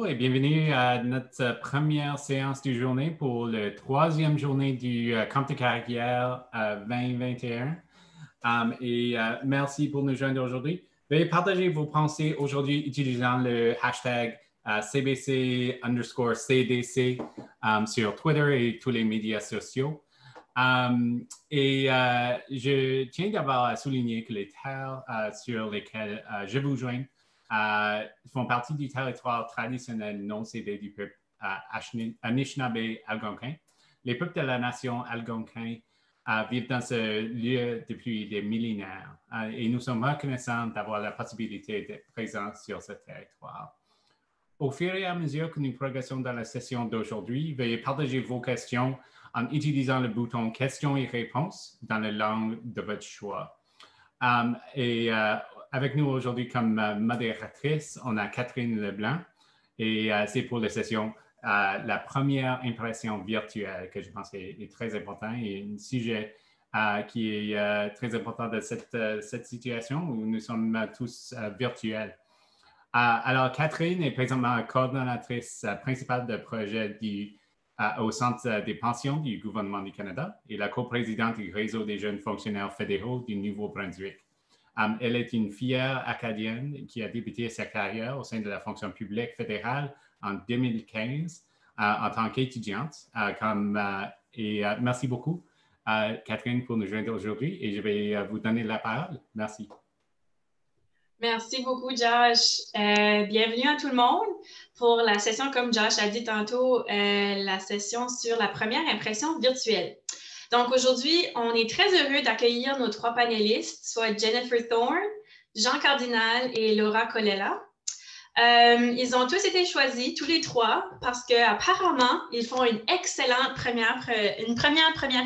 bonjour et bienvenue à notre première séance du journée pour la troisième journée du camp de carrière 2021. Merci pour nous joindre aujourd'hui. Veuillez partager vos pensées aujourd'hui utilisant le hashtag CBC_CDC sur Twitter et tous les médias sociaux. Je tiens d'abord à souligner que les terres sur lesquelles je vous joins font partie du territoire traditionnel non cédé du peuple Anishinaabe-Algonquin. Les peuples de la nation Algonquin vivent dans ce lieu depuis des millénaires et nous sommes reconnaissants d'avoir la possibilité d'être présents sur ce territoire. Au fur et à mesure que nous progressons dans la session d'aujourd'hui, veuillez partager vos questions en utilisant le bouton questions et réponses dans la langue de votre choix. Avec nous aujourd'hui comme modératrice, on a Catherine Leblanc et c'est pour la session la première impression virtuelle que je pense est très important et un sujet qui est très important de cette situation où nous sommes tous virtuels. Alors, Catherine est présentement coordonnatrice principale de projet au Centre des pensions du gouvernement du Canada et la coprésidente du Réseau des jeunes fonctionnaires fédéraux du Nouveau-Brunswick. Elle est une fière acadienne qui a débuté sa carrière au sein de la fonction publique fédérale en 2015 en tant qu'étudiante. Merci beaucoup, Catherine, pour nous joindre aujourd'hui et je vais vous donner la parole. Merci. Merci beaucoup, Josh. Bienvenue à tout le monde pour la session, comme Josh a dit tantôt, la session sur la première impression virtuelle. Donc, aujourd'hui, on est très heureux d'accueillir nos trois panélistes, soit Jennifer Thorne, Jean Cardinal et Laura Colella. Ils ont tous été choisis, tous les trois, parce qu'apparemment, ils font une excellente première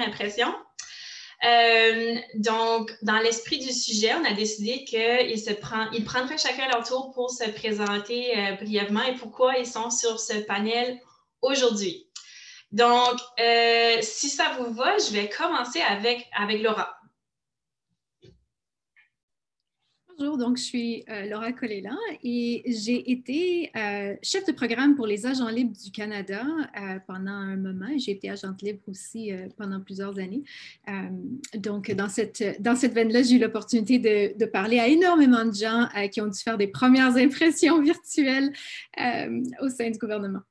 impression. Donc, dans l'esprit du sujet, on a décidé qu'ils prendraient chacun leur tour pour se présenter brièvement et pourquoi ils sont sur ce panel aujourd'hui. Donc, si ça vous va, je vais commencer avec Laura. Bonjour, donc je suis Laura Colella et j'ai été chef de programme pour les agents libres du Canada pendant un moment. J'ai été agente libre aussi pendant plusieurs années. Donc, dans cette veine-là, j'ai eu l'opportunité de parler à énormément de gens qui ont dû faire des premières impressions virtuelles au sein du gouvernement.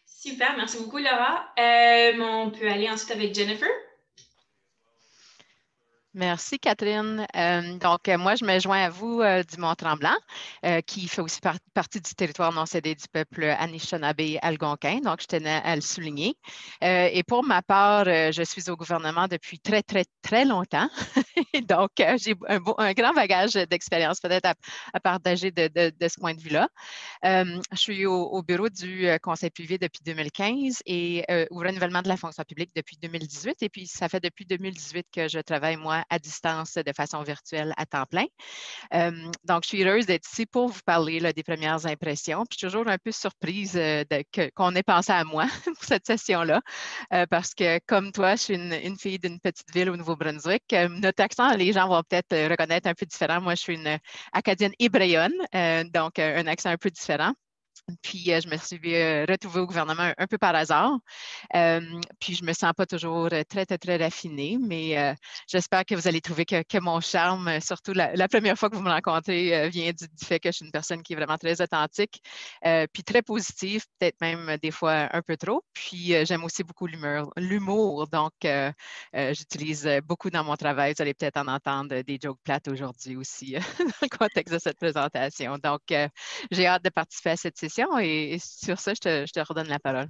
Super, merci beaucoup, Laura. On peut aller ensuite avec Jennifer. Merci, Catherine. Moi, je me joins à vous du Mont-Tremblant, qui fait aussi partie du territoire non cédé du peuple Anishinaabe-Algonquin. Donc, je tenais à le souligner. Et pour ma part, je suis au gouvernement depuis très, très, très longtemps. Donc, j'ai un grand bagage d'expérience peut-être à partager de ce point de vue-là. Je suis au bureau du Conseil privé depuis 2015 et au renouvellement de la fonction publique depuis 2018. Et puis, ça fait depuis 2018 que je travaille, moi, à distance de façon virtuelle à temps plein. Donc, je suis heureuse d'être ici pour vous parler là, des premières impressions. Puis, je suis toujours un peu surprise qu'on ait pensé à moi pour cette session-là, parce que, comme toi, je suis une fille d'une petite ville au Nouveau-Brunswick. Notre accent, les gens vont peut-être reconnaître un peu différent. Moi, je suis une Acadienne hébréonne, donc un accent un peu différent. Puis, je me suis retrouvée au gouvernement un peu par hasard. Puis, je ne me sens pas toujours très, très, très raffinée, mais j'espère que vous allez trouver que mon charme, surtout la première fois que vous me rencontrez, vient du fait que je suis une personne qui est vraiment très authentique, puis très positive, peut-être même des fois un peu trop. Puis, j'aime aussi beaucoup l'humour. Donc, j'utilise beaucoup dans mon travail. Vous allez peut-être en entendre des jokes plates aujourd'hui aussi dans le contexte de cette présentation. Donc, j'ai hâte de participer à cette session et sur ça, je te redonne la parole.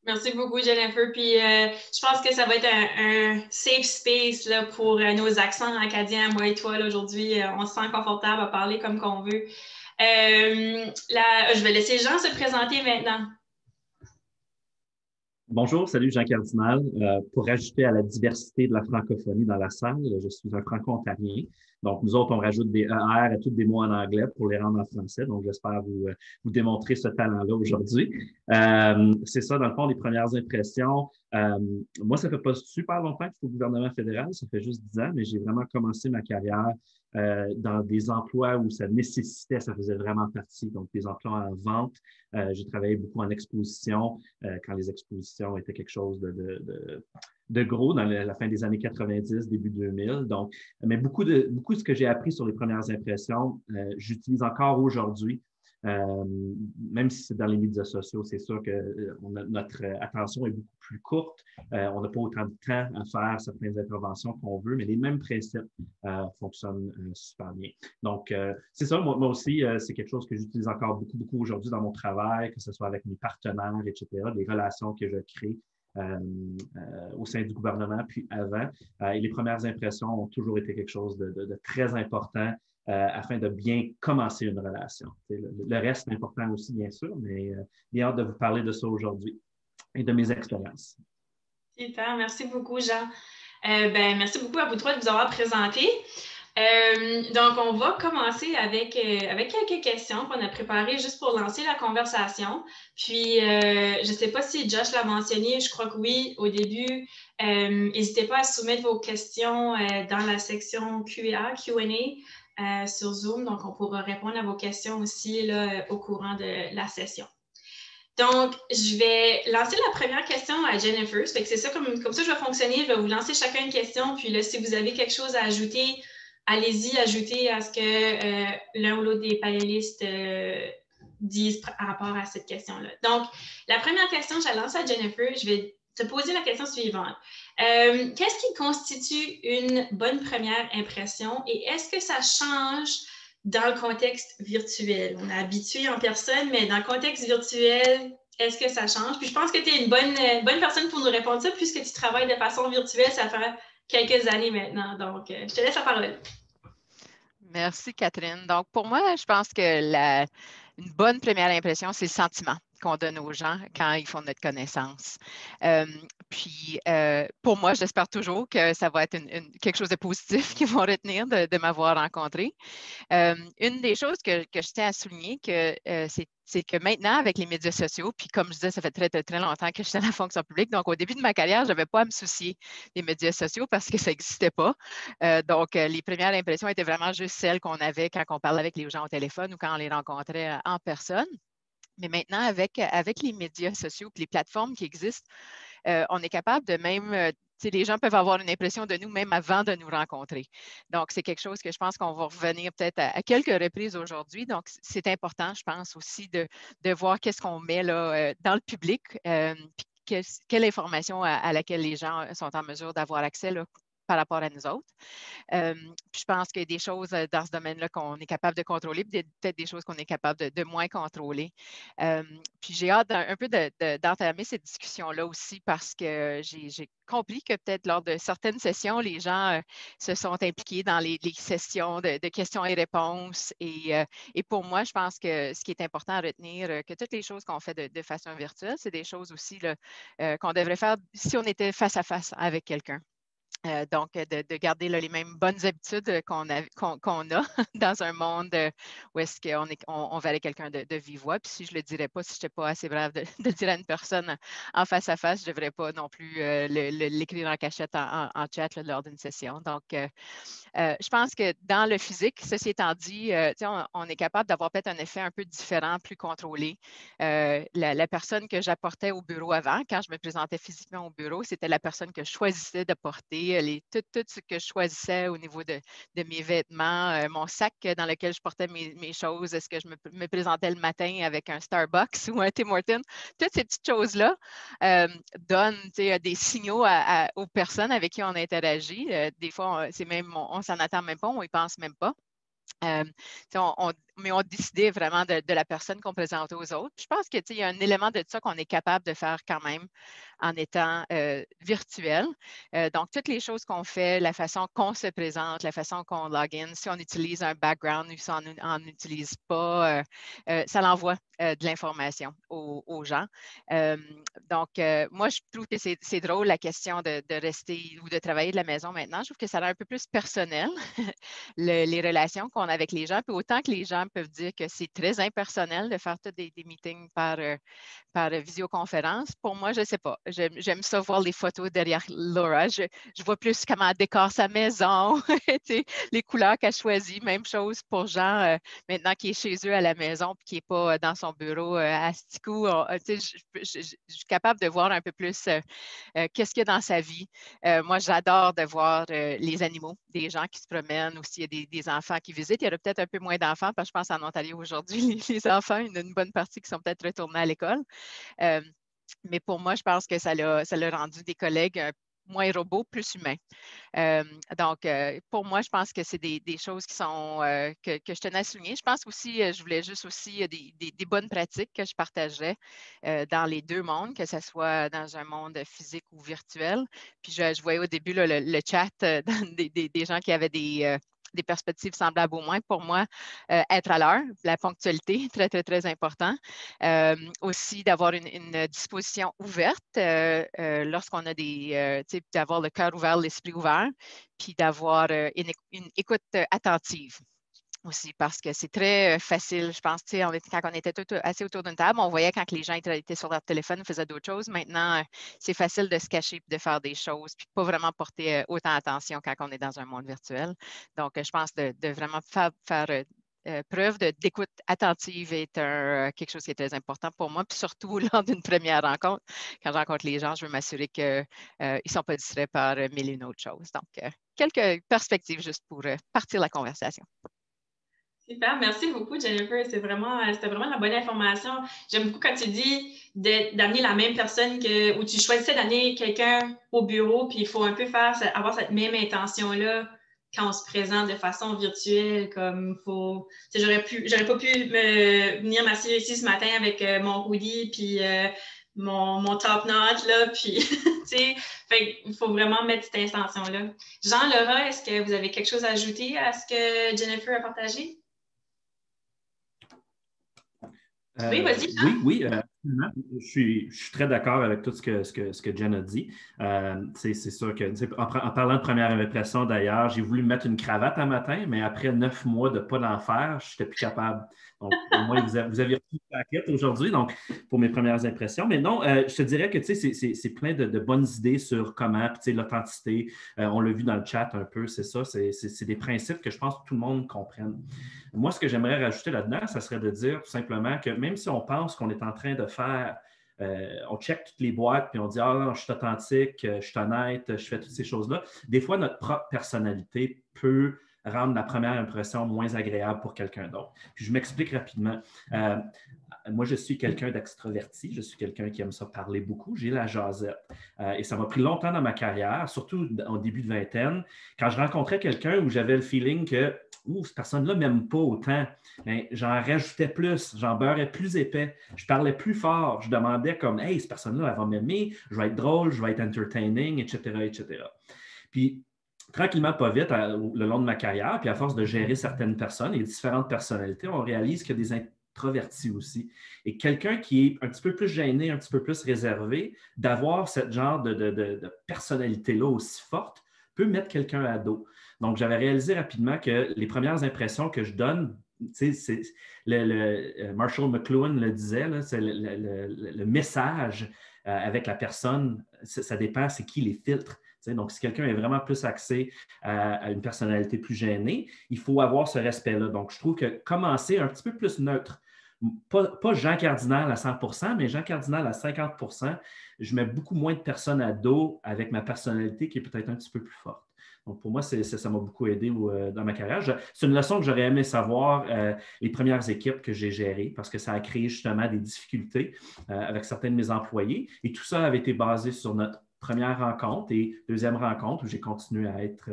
Merci beaucoup, Jennifer. Puis, je pense que ça va être un safe space là, pour nos accents acadiens, moi et toi, aujourd'hui. On se sent confortable à parler comme qu'on veut. Je vais laisser Jean se présenter maintenant. Bonjour, salut Jean Cardinal. Pour ajouter à la diversité de la francophonie dans la salle, je suis un franco-ontarien. Donc, nous autres, on rajoute des ER à tous des mots en anglais pour les rendre en français. Donc, j'espère vous démontrer ce talent-là aujourd'hui. C'est ça, dans le fond, les premières impressions. Moi, ça fait pas super longtemps que je suis au gouvernement fédéral. Ça fait juste 10 ans, mais j'ai vraiment commencé ma carrière dans des emplois où ça nécessitait, ça faisait vraiment partie. Donc, des emplois en vente. J'ai travaillé beaucoup en exposition quand les expositions étaient quelque chose de gros dans la fin des années 90, début 2000. Donc, mais beaucoup de ce que j'ai appris sur les premières impressions, j'utilise encore aujourd'hui. Même si c'est dans les médias sociaux, c'est sûr que notre attention est beaucoup plus courte. On n'a pas autant de temps à faire certaines interventions qu'on veut, mais les mêmes principes fonctionnent super bien. Donc, c'est ça. Moi aussi, c'est quelque chose que j'utilise encore beaucoup aujourd'hui dans mon travail, que ce soit avec mes partenaires, etc., les relations que je crée au sein du gouvernement, puis avant. Et les premières impressions ont toujours été quelque chose de très important afin de bien commencer une relation. Le reste est important aussi, bien sûr, mais bien hâte de vous parler de ça aujourd'hui et de mes expériences. Super, merci beaucoup, Jean. Merci beaucoup à vous trois de vous avoir présenté. Donc, on va commencer avec quelques questions qu'on a préparées juste pour lancer la conversation. Puis, je ne sais pas si Josh l'a mentionné, je crois que oui, au début. N'hésitez pas à soumettre vos questions dans la section Q&A sur Zoom. Donc, on pourra répondre à vos questions aussi là, au courant de la session. Donc, je vais lancer la première question à Jennifer. Fait que c'est ça, comme ça, je vais fonctionner. Je vais vous lancer chacun une question. Puis là, si vous avez quelque chose à ajouter, allez-y, ajoutez à ce que l'un ou l'autre des panélistes disent par rapport à cette question-là. Donc, la première question, je la lance à Jennifer. Je vais te poser la question suivante. Qu'est-ce qui constitue une bonne première impression et est-ce que ça change dans le contexte virtuel? On est habitué en personne, mais dans le contexte virtuel, est-ce que ça change? Puis je pense que tu es une bonne personne pour nous répondre ça puisque tu travailles de façon virtuelle, ça fait quelques années maintenant. Donc, je te laisse la parole. Merci, Catherine. Donc, pour moi, je pense que une bonne première impression, c'est le sentiment qu'on donne aux gens quand ils font notre connaissance. Pour moi, j'espère toujours que ça va être quelque chose de positif qu'ils vont retenir de m'avoir rencontré. Une des choses que je tiens à souligner, c'est que maintenant, avec les médias sociaux, puis comme je disais, ça fait très, très, très longtemps que je suis dans la fonction publique, donc au début de ma carrière, je n'avais pas à me soucier des médias sociaux parce que ça n'existait pas. Donc, les premières impressions étaient vraiment juste celles qu'on avait quand on parlait avec les gens au téléphone ou quand on les rencontrait en personne. Mais maintenant, avec les médias sociaux et les plateformes qui existent, on est capable de même, les gens peuvent avoir une impression de nous même avant de nous rencontrer. Donc, c'est quelque chose que je pense qu'on va revenir peut-être à quelques reprises aujourd'hui. Donc, c'est important, je pense aussi, de voir qu'est-ce qu'on met là, dans le public, puis quelle information à laquelle les gens sont en mesure d'avoir accès là, par rapport à nous autres. Puis je pense qu'il y a des choses dans ce domaine-là qu'on est capable de contrôler, puis peut-être des choses qu'on est capable de moins contrôler. Puis j'ai hâte un peu d'entamer cette discussion-là aussi parce que j'ai compris que peut-être lors de certaines sessions, les gens se sont impliqués dans les sessions de questions et réponses. Et pour moi, je pense que ce qui est important à retenir, que toutes les choses qu'on fait de façon virtuelle, c'est des choses aussi qu'on devrait faire si on était face à face avec quelqu'un. Donc, de garder là, les mêmes bonnes habitudes qu'on a dans un monde où est-ce qu'on verrait quelqu'un de vive voix. Puis si je ne le dirais pas, si je n'étais pas assez brave de le dire à une personne en face à face, je ne devrais pas non plus l'écrire en cachette en chat là, lors d'une session. Donc, je pense que dans le physique, ceci étant dit, on est capable d'avoir peut-être un effet un peu différent, plus contrôlé. La personne que j'apportais au bureau avant, quand je me présentais physiquement au bureau, c'était la personne que je choisissais de porter, tout ce que je choisissais au niveau de mes vêtements, mon sac dans lequel je portais mes choses, est-ce que je me présentais le matin avec un Starbucks ou un Tim Hortons, toutes ces petites choses-là donnent des signaux aux personnes avec qui on interagit. Des fois, c'est même, on s'en attend même pas, on y pense même pas. mais on décidait vraiment de la personne qu'on présentait aux autres. Puis je pense qu'il y a un élément de ça qu'on est capable de faire quand même en étant virtuel. Donc, toutes les choses qu'on fait, la façon qu'on se présente, la façon qu'on login, si on utilise un background ou si on n'utilise pas, ça l'envoie de l'information aux gens. Donc, moi, je trouve que c'est drôle la question de rester ou de travailler de la maison maintenant. Je trouve que ça a un peu plus personnel, les relations qu'on a avec les gens. Puis autant que les gens peuvent dire que c'est très impersonnel de faire tous des meetings par visioconférence, pour moi, je ne sais pas. J'aime ça voir les photos derrière Laura. Je vois plus comment elle décore sa maison, les couleurs qu'elle choisit. Même chose pour Jean, maintenant qui est chez eux à la maison et qui n'est pas dans son bureau à Sticou. Je suis capable de voir un peu plus qu'est-ce qu'il y a dans sa vie. Moi, j'adore de voir les animaux, des gens qui se promènent ou s'il y a des enfants qui visitent. Il y aura peut-être un peu moins d'enfants parce que je pense en Ontario aujourd'hui, les enfants, il y en a une bonne partie qui sont peut-être retournés à l'école. Mais pour moi, je pense que ça l'a rendu des collègues moins robots, plus humains. Donc, pour moi, je pense que c'est des choses qui sont que je tenais à souligner. Je pense aussi, je voulais juste aussi des bonnes pratiques que je partagerais dans les deux mondes, que ce soit dans un monde physique ou virtuel. Puis, je voyais au début là, le chat des gens qui avaient des perspectives semblables au moins. Pour moi, être à l'heure, la ponctualité, très, très, très important. Aussi, d'avoir une disposition ouverte lorsqu'on a d'avoir le cœur ouvert, l'esprit ouvert, puis d'avoir une écoute attentive aussi, parce que c'est très facile, je pense, quand on était tous assis autour d'une table, on voyait quand les gens étaient sur leur téléphone, faisaient d'autres choses. Maintenant, c'est facile de se cacher et de faire des choses, puis pas vraiment porter autant attention quand on est dans un monde virtuel. Donc, je pense de vraiment faire preuve d'écoute attentive est quelque chose qui est très important pour moi. Puis surtout, lors d'une première rencontre, quand je rencontre les gens, je veux m'assurer qu'ils ne sont pas distraits par mille et une autres choses. Donc, quelques perspectives juste pour partir la conversation. Super, merci beaucoup, Jennifer. C'était vraiment la bonne information. J'aime beaucoup quand tu dis d'amener la même personne où tu choisissais d'amener quelqu'un au bureau, puis il faut un peu avoir cette même intention-là quand on se présente de façon virtuelle, comme faut. J'aurais pas pu venir m'asseoir ici ce matin avec mon hoodie puis mon top knot là, puis il faut vraiment mettre cette intention-là. Jean-Laura, est-ce que vous avez quelque chose à ajouter à ce que Jennifer a partagé? Oui, vas-y. Oui, je suis très d'accord avec tout ce que Jen a dit. C'est sûr que, en parlant de première impression d'ailleurs, j'ai voulu mettre une cravate un matin, mais après 9 mois de pas d'en faire, je n'étais plus capable. Donc, au moins, vous avez reçu une plaquette aujourd'hui, donc pour mes premières impressions. Mais non, je te dirais que c'est plein de bonnes idées sur comment, l'authenticité. On l'a vu dans le chat un peu, c'est ça. C'est des principes que je pense que tout le monde comprenne. Moi, ce que j'aimerais rajouter là-dedans, ça serait de dire tout simplement que même si on pense qu'on est en train de faire, on check toutes les boîtes, puis on dit « Ah, non, je suis authentique, je suis honnête, je fais toutes ces choses-là », des fois, notre propre personnalité peut rendre la première impression moins agréable pour quelqu'un d'autre. Puis je m'explique rapidement. Moi, je suis quelqu'un d'extraverti, je suis quelqu'un qui aime ça parler beaucoup, j'ai la jasette. Et ça m'a pris longtemps dans ma carrière, surtout au début de vingtaine, quand je rencontrais quelqu'un où j'avais le feeling que cette personne-là ne m'aime pas autant, mais j'en rajoutais plus, j'en beurrais plus épais, je parlais plus fort, je demandais comme « Hey, cette personne-là, elle va m'aimer, je vais être drôle, je vais être entertaining, etc., etc. » Puis, tranquillement, pas vite, le long de ma carrière, puis à force de gérer certaines personnes et différentes personnalités, on réalise qu'il y a des introvertis aussi. Et quelqu'un qui est un petit peu plus gêné, un petit peu plus réservé, d'avoir ce genre de personnalité-là aussi forte, peut mettre quelqu'un à dos. Donc, j'avais réalisé rapidement que les premières impressions que je donne, Marshall McLuhan le disait, c'est le message avec la personne, ça dépend, c'est qui les filtres. Donc, si quelqu'un est vraiment plus axé à une personnalité plus gênée, il faut avoir ce respect-là. Donc, je trouve que commencer un petit peu plus neutre, pas Jean Cardinal à 100%, mais Jean Cardinal à 50%, je mets beaucoup moins de personnes à dos avec ma personnalité qui est peut-être un petit peu plus forte. Donc, pour moi, ça m'a beaucoup aidé dans ma carrière. C'est une leçon que j'aurais aimé savoir les premières équipes que j'ai gérées parce que ça a créé justement des difficultés avec certains de mes employés. Et tout ça avait été basé sur notre première rencontre et deuxième rencontre où j'ai continué à être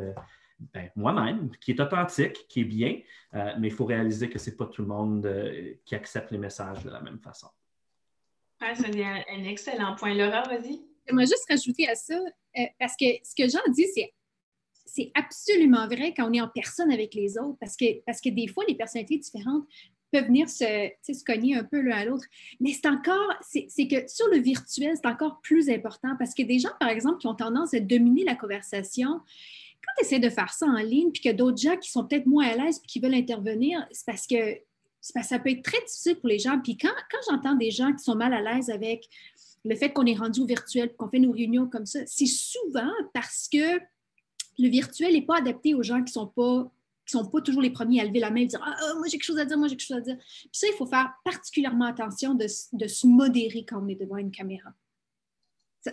moi-même, qui est authentique, qui est bien, mais il faut réaliser que ce n'est pas tout le monde qui accepte les messages de la même façon. Ouais, c'est un excellent point. Laura, vas-y. J'aimerais juste rajouter à ça, parce que ce que Jean dit, c'est absolument vrai quand on est en personne avec les autres, parce que des fois, les personnalités différentes peuvent venir se cogner un peu l'un à l'autre. Mais c'est que sur le virtuel, c'est encore plus important, parce que des gens, par exemple, qui ont tendance à dominer la conversation, quand tu essaies de faire ça en ligne, puis que d'autres gens qui sont peut-être moins à l'aise et qui veulent intervenir, c'est parce que ça peut être très difficile pour les gens. Puis quand j'entends des gens qui sont mal à l'aise avec le fait qu'on est rendu au virtuel, qu'on fait nos réunions comme ça, c'est souvent parce que le virtuel n'est pas adapté aux gens qui ne sont pas toujours les premiers à lever la main et dire « Ah, moi j'ai quelque chose à dire, moi j'ai quelque chose à dire ». Puis ça, il faut faire particulièrement attention de se modérer quand on est devant une caméra.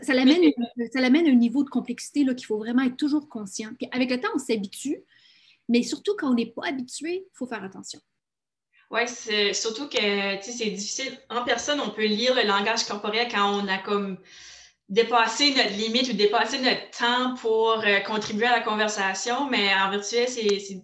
Ça l'amène à un niveau de complexité là, qu'il faut vraiment être toujours conscient. Puis avec le temps, on s'habitue, mais surtout quand on n'est pas habitué, il faut faire attention. Oui, c'est surtout que c'est difficile. En personne, on peut lire le langage corporel quand on a comme dépassé notre limite ou dépassé notre temps pour contribuer à la conversation, mais en virtuel,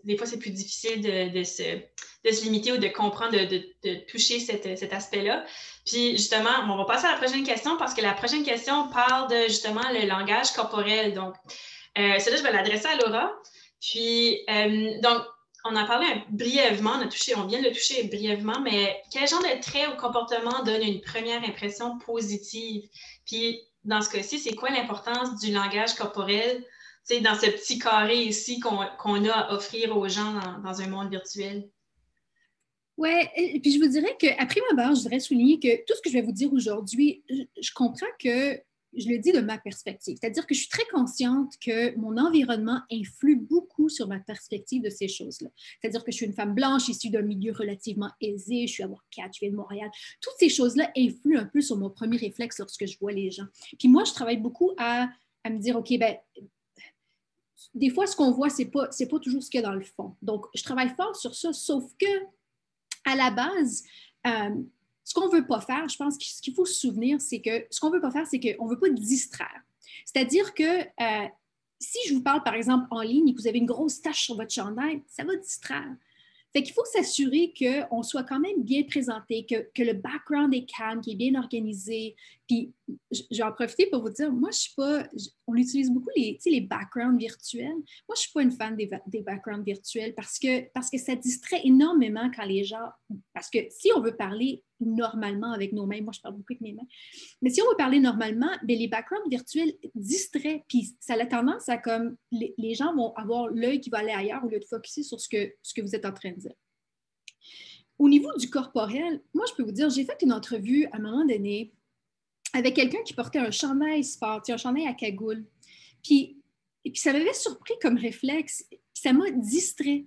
des fois, c'est plus difficile de se limiter ou de comprendre, de toucher cet aspect-là. Puis justement, on va passer à la prochaine question parce que la prochaine question parle de justement le langage corporel. Donc, celle-là, je vais l'adresser à Laura. Puis, donc, on en parlait brièvement, on vient de le toucher brièvement, mais quel genre de traits ou comportements donne une première impression positive? Puis, dans ce cas-ci, c'est quoi l'importance du langage corporel, dans ce petit carré ici qu'on a à offrir aux gens dans un monde virtuel? Oui, et puis je vous dirais qu'à prime abord, je voudrais souligner que tout ce que je vais vous dire aujourd'hui, je comprends que je le dis de ma perspective. C'est-à-dire que je suis très consciente que mon environnement influe beaucoup sur ma perspective de ces choses-là. C'est-à-dire que je suis une femme blanche issue d'un milieu relativement aisé, je suis avocate, je viens de Montréal. Toutes ces choses-là influent un peu sur mon premier réflexe lorsque je vois les gens. Puis moi, je travaille beaucoup à me dire, OK, ben des fois, ce qu'on voit, c'est pas toujours ce qu'il y a dans le fond. Donc, je travaille fort sur ça, sauf que à la base, ce qu'on ne veut pas faire, je pense que ce qu'il faut se souvenir, c'est que ce qu'on ne veut pas faire, c'est qu'on ne veut pas distraire. C'est-à-dire que si je vous parle, par exemple, en ligne et que vous avez une grosse tache sur votre chandail, ça va distraire. Fait qu'il faut s'assurer qu'on soit quand même bien présenté, que le background est calme, qu'il est bien organisé. Puis, je vais en profiter pour vous dire, moi, je suis pas... On utilise beaucoup les backgrounds virtuels. Moi, je ne suis pas une fan des backgrounds virtuels parce que ça distrait énormément quand les gens... Parce que si on veut parler normalement avec nos mains, moi, je parle beaucoup avec mes mains, mais si on veut parler normalement, bien, les backgrounds virtuels distraient, puis ça a tendance à comme... Les gens vont avoir l'œil qui va aller ailleurs au lieu de focusser sur ce que vous êtes en train de dire. Au niveau du corporel, moi, je peux vous dire, j'ai fait une entrevue à un moment donné avec quelqu'un qui portait un chandail sport, un chandail à cagoule. Puis ça m'avait surpris comme réflexe, puis ça m'a distrait.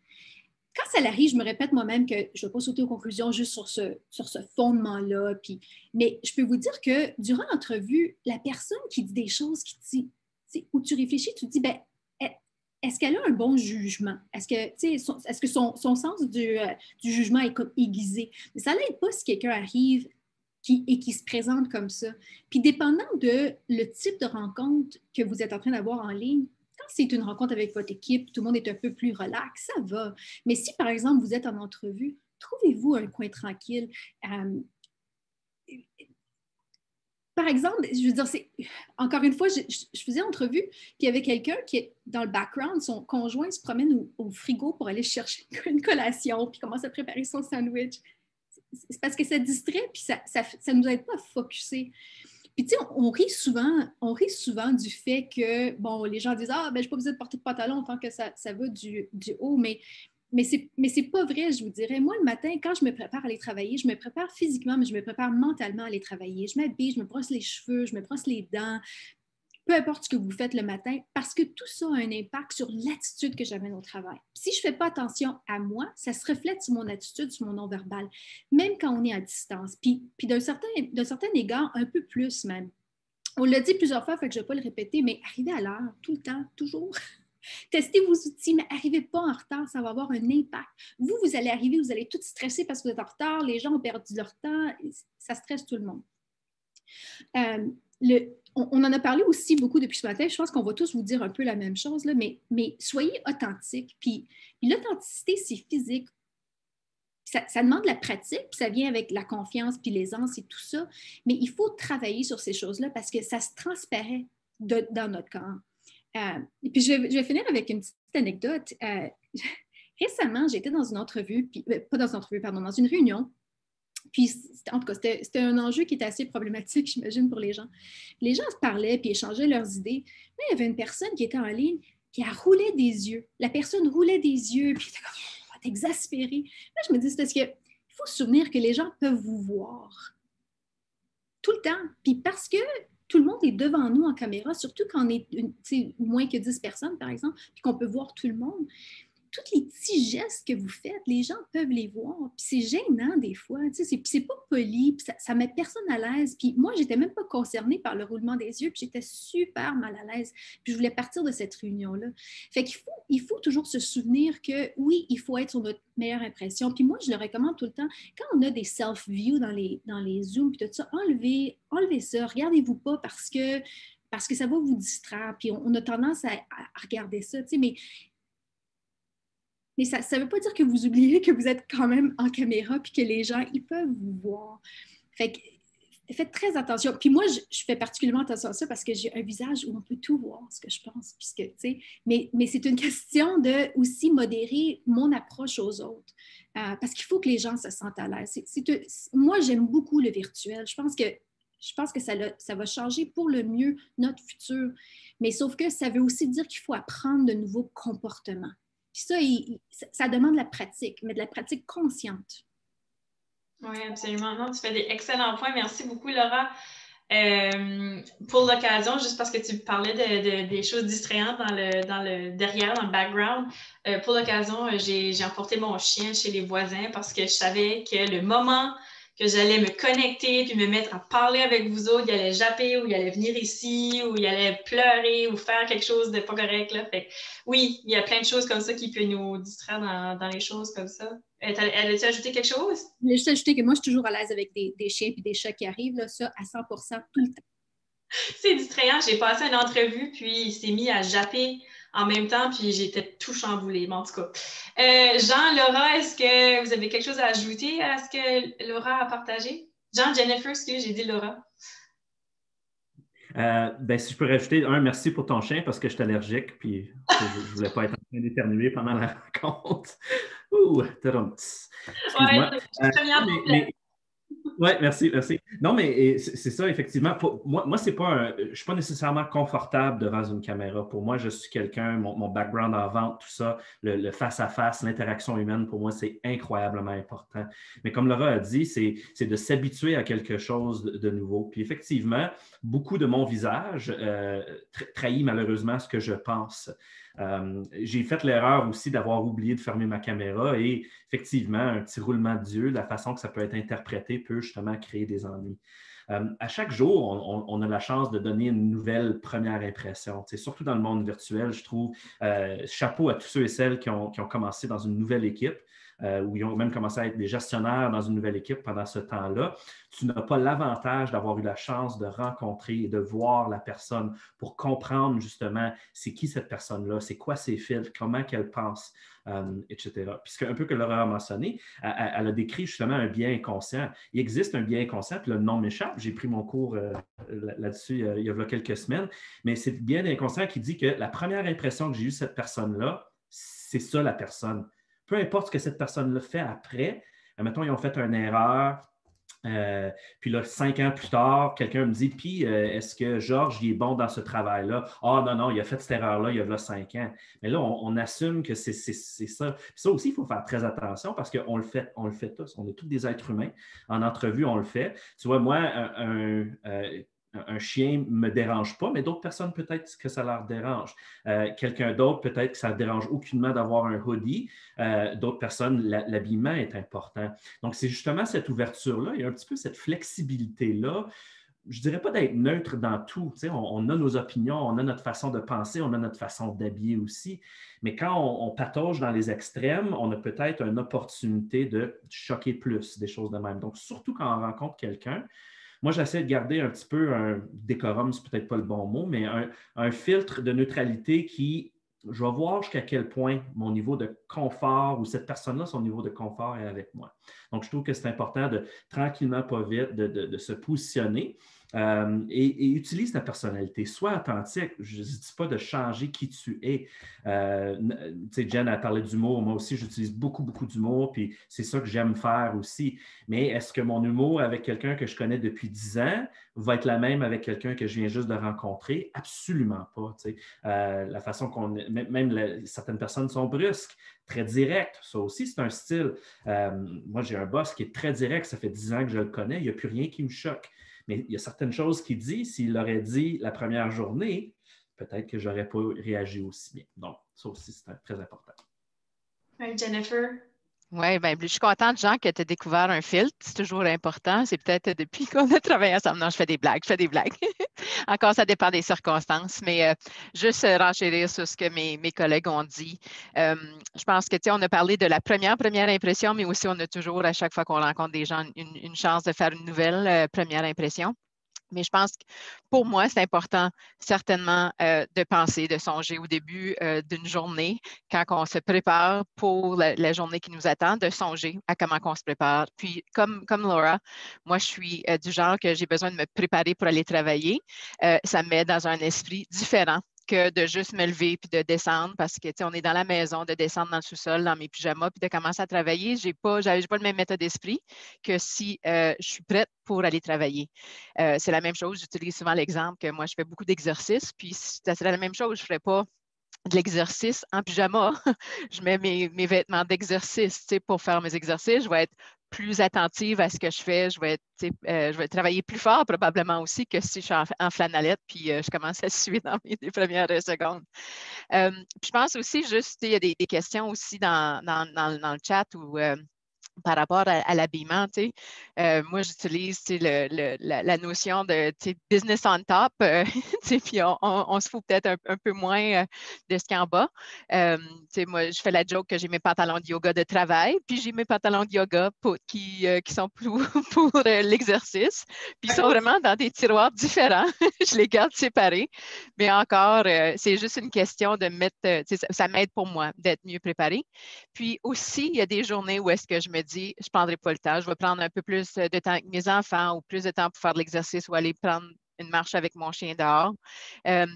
Quand ça arrive, je me répète moi-même que je ne vais pas sauter aux conclusions juste sur ce fondement-là. Mais je peux vous dire que durant l'entrevue, la personne qui dit des choses, qui dit, où tu réfléchis, tu te dis, ben, est-ce qu'elle a un bon jugement? Est-ce que son sens du jugement est comme aiguisé? Mais ça n'aide pas si quelqu'un arrive et qui se présente comme ça. Puis dépendant de le type de rencontre que vous êtes en train d'avoir en ligne, quand c'est une rencontre avec votre équipe, tout le monde est un peu plus relax, ça va. Mais si, par exemple, vous êtes en entrevue, trouvez-vous un coin tranquille. Par exemple, je veux dire, encore une fois, je faisais une entrevue, puis il y avait quelqu'un qui est dans le background, son conjoint se promène au frigo pour aller chercher une collation, puis commence à préparer son sandwich. C'est parce que ça distrait, puis ça ne nous aide pas à focusser. Puis, tu sais, on rit souvent du fait que, bon, les gens disent « Ah, ben, je n'ai pas besoin de porter de pantalon tant que ça va du haut. » Mais c'est pas vrai, je vous dirais. Moi, le matin, quand je me prépare à aller travailler, je me prépare physiquement, mais je me prépare mentalement à aller travailler. Je m'habille, je me brosse les cheveux, je me brosse les dents, peu importe ce que vous faites le matin, parce que tout ça a un impact sur l'attitude que j'amène au travail. Si je ne fais pas attention à moi, ça se reflète sur mon attitude, sur mon non-verbal, même quand on est à distance. Puis d'un certain égard, un peu plus même. On l'a dit plusieurs fois, fait que je ne vais pas le répéter, mais arrivez à l'heure, tout le temps, toujours. Testez vos outils, mais n'arrivez pas en retard, ça va avoir un impact. Vous allez arriver, vous allez tout stresser parce que vous êtes en retard, les gens ont perdu leur temps, ça stresse tout le monde. on en a parlé aussi beaucoup depuis ce matin. Je pense qu'on va tous vous dire un peu la même chose, là, mais soyez authentiques. Puis l'authenticité, c'est physique. Ça demande la pratique, puis ça vient avec la confiance, puis l'aisance et tout ça. Mais il faut travailler sur ces choses-là parce que ça se transparaît dans notre corps. Et puis, je vais finir avec une petite anecdote. Récemment, j'étais dans une entrevue, puis, pas dans une entrevue, pardon, dans une réunion. Puis, en tout cas, c'était un enjeu qui était assez problématique, j'imagine, pour les gens. Les gens se parlaient puis échangeaient leurs idées. Mais il y avait une personne qui était en ligne, puis elle roulait des yeux. La personne roulait des yeux, puis elle était comme, exaspérée. Là, je me dis, c'est parce qu'il faut se souvenir que les gens peuvent vous voir tout le temps. Puis parce que tout le monde est devant nous en caméra, surtout quand on est moins que 10 personnes, par exemple, puis qu'on peut voir tout le monde. Tous les petits gestes que vous faites, les gens peuvent les voir. Puis c'est gênant des fois. C'est pas poli, puis ça met personne à l'aise. Puis moi, j'étais même pas concernée par le roulement des yeux, puis j'étais super mal à l'aise. Puis je voulais partir de cette réunion-là. Fait qu'il faut toujours se souvenir que oui, il faut être sur notre meilleure impression. Puis moi, je le recommande tout le temps. Quand on a des self-views dans les Zooms, puis tout ça, enlevez ça. Regardez-vous pas parce que ça va vous distraire. Puis on a tendance à regarder ça, mais ça ne veut pas dire que vous oubliez que vous êtes quand même en caméra puis que les gens, ils peuvent vous voir. Fait que faites très attention. Puis moi, je fais particulièrement attention à ça parce que j'ai un visage où on peut tout voir, ce que je pense. Mais c'est une question de aussi modérer mon approche aux autres. Parce qu'il faut que les gens se sentent à l'aise. Moi, j'aime beaucoup le virtuel. Je pense que ça va changer pour le mieux notre futur. Mais sauf que ça veut aussi dire qu'il faut apprendre de nouveaux comportements. Puis ça demande de la pratique, mais de la pratique consciente. Oui, absolument. Non, tu fais des excellents points. Merci beaucoup, Laura. Pour l'occasion, juste parce que tu parlais des choses distrayantes dans le derrière, dans le background, pour l'occasion, j'ai emporté mon chien chez les voisins parce que je savais que le moment que j'allais me connecter puis me mettre à parler avec vous autres, il allait japper ou il allait venir ici ou il allait pleurer ou faire quelque chose de pas correct. Là. Fait que, oui, il y a plein de choses comme ça qui peuvent nous distraire dans les choses comme ça. Elle a-tu ajouté quelque chose? Je voulais juste ajouter que moi, je suis toujours à l'aise avec des chiens et des chats qui arrivent, là, ça, à 100% tout le temps. C'est distrayant. J'ai passé une entrevue, puis il s'est mis à japper en même temps, puis j'étais tout chamboulée. Mais en tout cas, Jean, Laura, est-ce que vous avez quelque chose à ajouter à ce que Laura a partagé? Jean, Jennifer, excusez, j'ai dit Laura. Si je peux rajouter merci pour ton chien parce que je suis allergique, puis je ne voulais pas être en train d'éternuer pendant la rencontre. Ouh, excuse-moi. Oui, merci. Non, mais c'est ça, effectivement. Moi, c'est pas je ne suis pas nécessairement confortable devant une caméra. Pour moi, je suis quelqu'un, mon background en vente, tout ça, le face-à-face, l'interaction humaine, pour moi, c'est incroyablement important. Mais comme Laura a dit, c'est de s'habituer à quelque chose de nouveau. Puis effectivement, beaucoup de mon visage trahit malheureusement ce que je pense. J'ai fait l'erreur aussi d'avoir oublié de fermer ma caméra et effectivement, un petit roulement d'yeux, la façon que ça peut être interprété peut justement créer des ennuis. À chaque jour, on a la chance de donner une nouvelle première impression. Surtout dans le monde virtuel, je trouve, chapeau à tous ceux et celles qui ont commencé dans une nouvelle équipe. Ou ils ont même commencé à être des gestionnaires dans une nouvelle équipe pendant ce temps-là. Tu n'as pas l'avantage d'avoir eu la chance de rencontrer et de voir la personne pour comprendre justement c'est qui cette personne-là, c'est quoi ses fils, comment qu'elle pense, etc. Puis un peu que Laura a mentionné, elle a décrit justement un biais inconscient. Il existe un biais inconscient, puis le nom m'échappe, j'ai pris mon cours là-dessus il y a quelques semaines, mais c'est le biais inconscient qui dit que la première impression que j'ai eue de cette personne-là, c'est ça la personne. Peu importe ce que cette personne-là fait après, mettons, ils ont fait une erreur, puis là, 5 ans plus tard, quelqu'un me dit, puis est-ce que Georges, il est bon dans ce travail-là? Ah non, il a fait cette erreur-là il y a 5 ans. Mais là, on assume que c'est ça. Puis ça aussi, il faut faire très attention parce qu'on le fait tous. On est tous des êtres humains. En entrevue, on le fait. Tu vois, moi, un chien ne me dérange pas, mais d'autres personnes, peut-être que ça leur dérange. Quelqu'un d'autre, peut-être que ça ne dérange aucunement d'avoir un hoodie. D'autres personnes, l'habillement est important. Donc, c'est justement cette ouverture-là, il y a un petit peu cette flexibilité-là. Je ne dirais pas d'être neutre dans tout. On a nos opinions, on a notre façon de penser, on a notre façon d'habiller aussi. Mais quand on patauge dans les extrêmes, on a peut-être une opportunité de choquer plus, des choses de même. Donc, surtout quand on rencontre quelqu'un, moi, j'essaie de garder un petit peu un décorum, c'est peut-être pas le bon mot, mais un filtre de neutralité qui, je vais voir jusqu'à quel point mon niveau de confort ou cette personne-là, son niveau de confort est avec moi. Donc, je trouve que c'est important de tranquillement, pas vite, de se positionner. Et utilise ta personnalité. Sois authentique. Je ne dis pas de changer qui tu es. Tu sais, Jen a parlé d'humour. Moi aussi, j'utilise beaucoup, beaucoup d'humour. Puis c'est ça que j'aime faire aussi. Mais est-ce que mon humour avec quelqu'un que je connais depuis 10 ans va être la même avec quelqu'un que je viens juste de rencontrer? Absolument pas. Tu sais. La façon certaines personnes sont brusques, très directes. Ça aussi, c'est un style. Moi, j'ai un boss qui est très direct. Ça fait 10 ans que je le connais. Il n'y a plus rien qui me choque. Mais il y a certaines choses qu'il dit, s'il l'aurait dit la première journée, peut-être que je n'aurais pas réagi aussi bien. Donc, ça aussi, c'est très important. Jennifer? Oui, bien, je suis contente, Jean, que tu aies découvert un filtre. C'est toujours important. C'est peut-être depuis qu'on a travaillé ensemble. Non, je fais des blagues. Encore, ça dépend des circonstances. Mais juste renchérir sur ce que mes collègues ont dit. Je pense que, tu sais, on a parlé de la première impression, mais aussi on a toujours, à chaque fois qu'on rencontre des gens, une chance de faire une nouvelle première impression. Mais je pense que pour moi, c'est important certainement de penser, de songer au début d'une journée, quand on se prépare pour la journée qui nous attend, de songer à comment on se prépare. Puis, comme Laura, moi, je suis du genre que j'ai besoin de me préparer pour aller travailler. Ça me met dans un esprit différent que de juste me lever puis de descendre parce que, tu sais, on est dans la maison, de descendre dans le sous-sol, dans mes pyjamas puis de commencer à travailler. J'ai pas le même état d'esprit que si je suis prête pour aller travailler. C'est la même chose, j'utilise souvent l'exemple que moi, je fais beaucoup d'exercices, puis c'est la même chose, je ne ferais pas de l'exercice en pyjama. Je mets mes vêtements d'exercice pour faire mes exercices. Je vais être plus attentive à ce que je fais. Je vais travailler plus fort probablement aussi que si je suis en flanellette puis je commence à suer dans les premières secondes. Puis je pense aussi juste, il y a des questions aussi dans le chat où par rapport à l'habillement, tu sais, moi, j'utilise la notion de business on top, puis on se fout peut-être un peu moins de ce qu'il y a en bas. Moi, je fais la joke que j'ai mes pantalons de yoga de travail, puis j'ai mes pantalons de yoga qui sont pour l'exercice, puis ils sont vraiment dans des tiroirs différents. Je les garde séparés, mais encore, c'est juste une question de mettre, ça m'aide pour moi d'être mieux préparée. Puis aussi, il y a des journées où est-ce que je me dis, je ne prendrai pas le temps, je vais prendre un peu plus de temps avec mes enfants ou plus de temps pour faire de l'exercice ou aller prendre une marche avec mon chien dehors.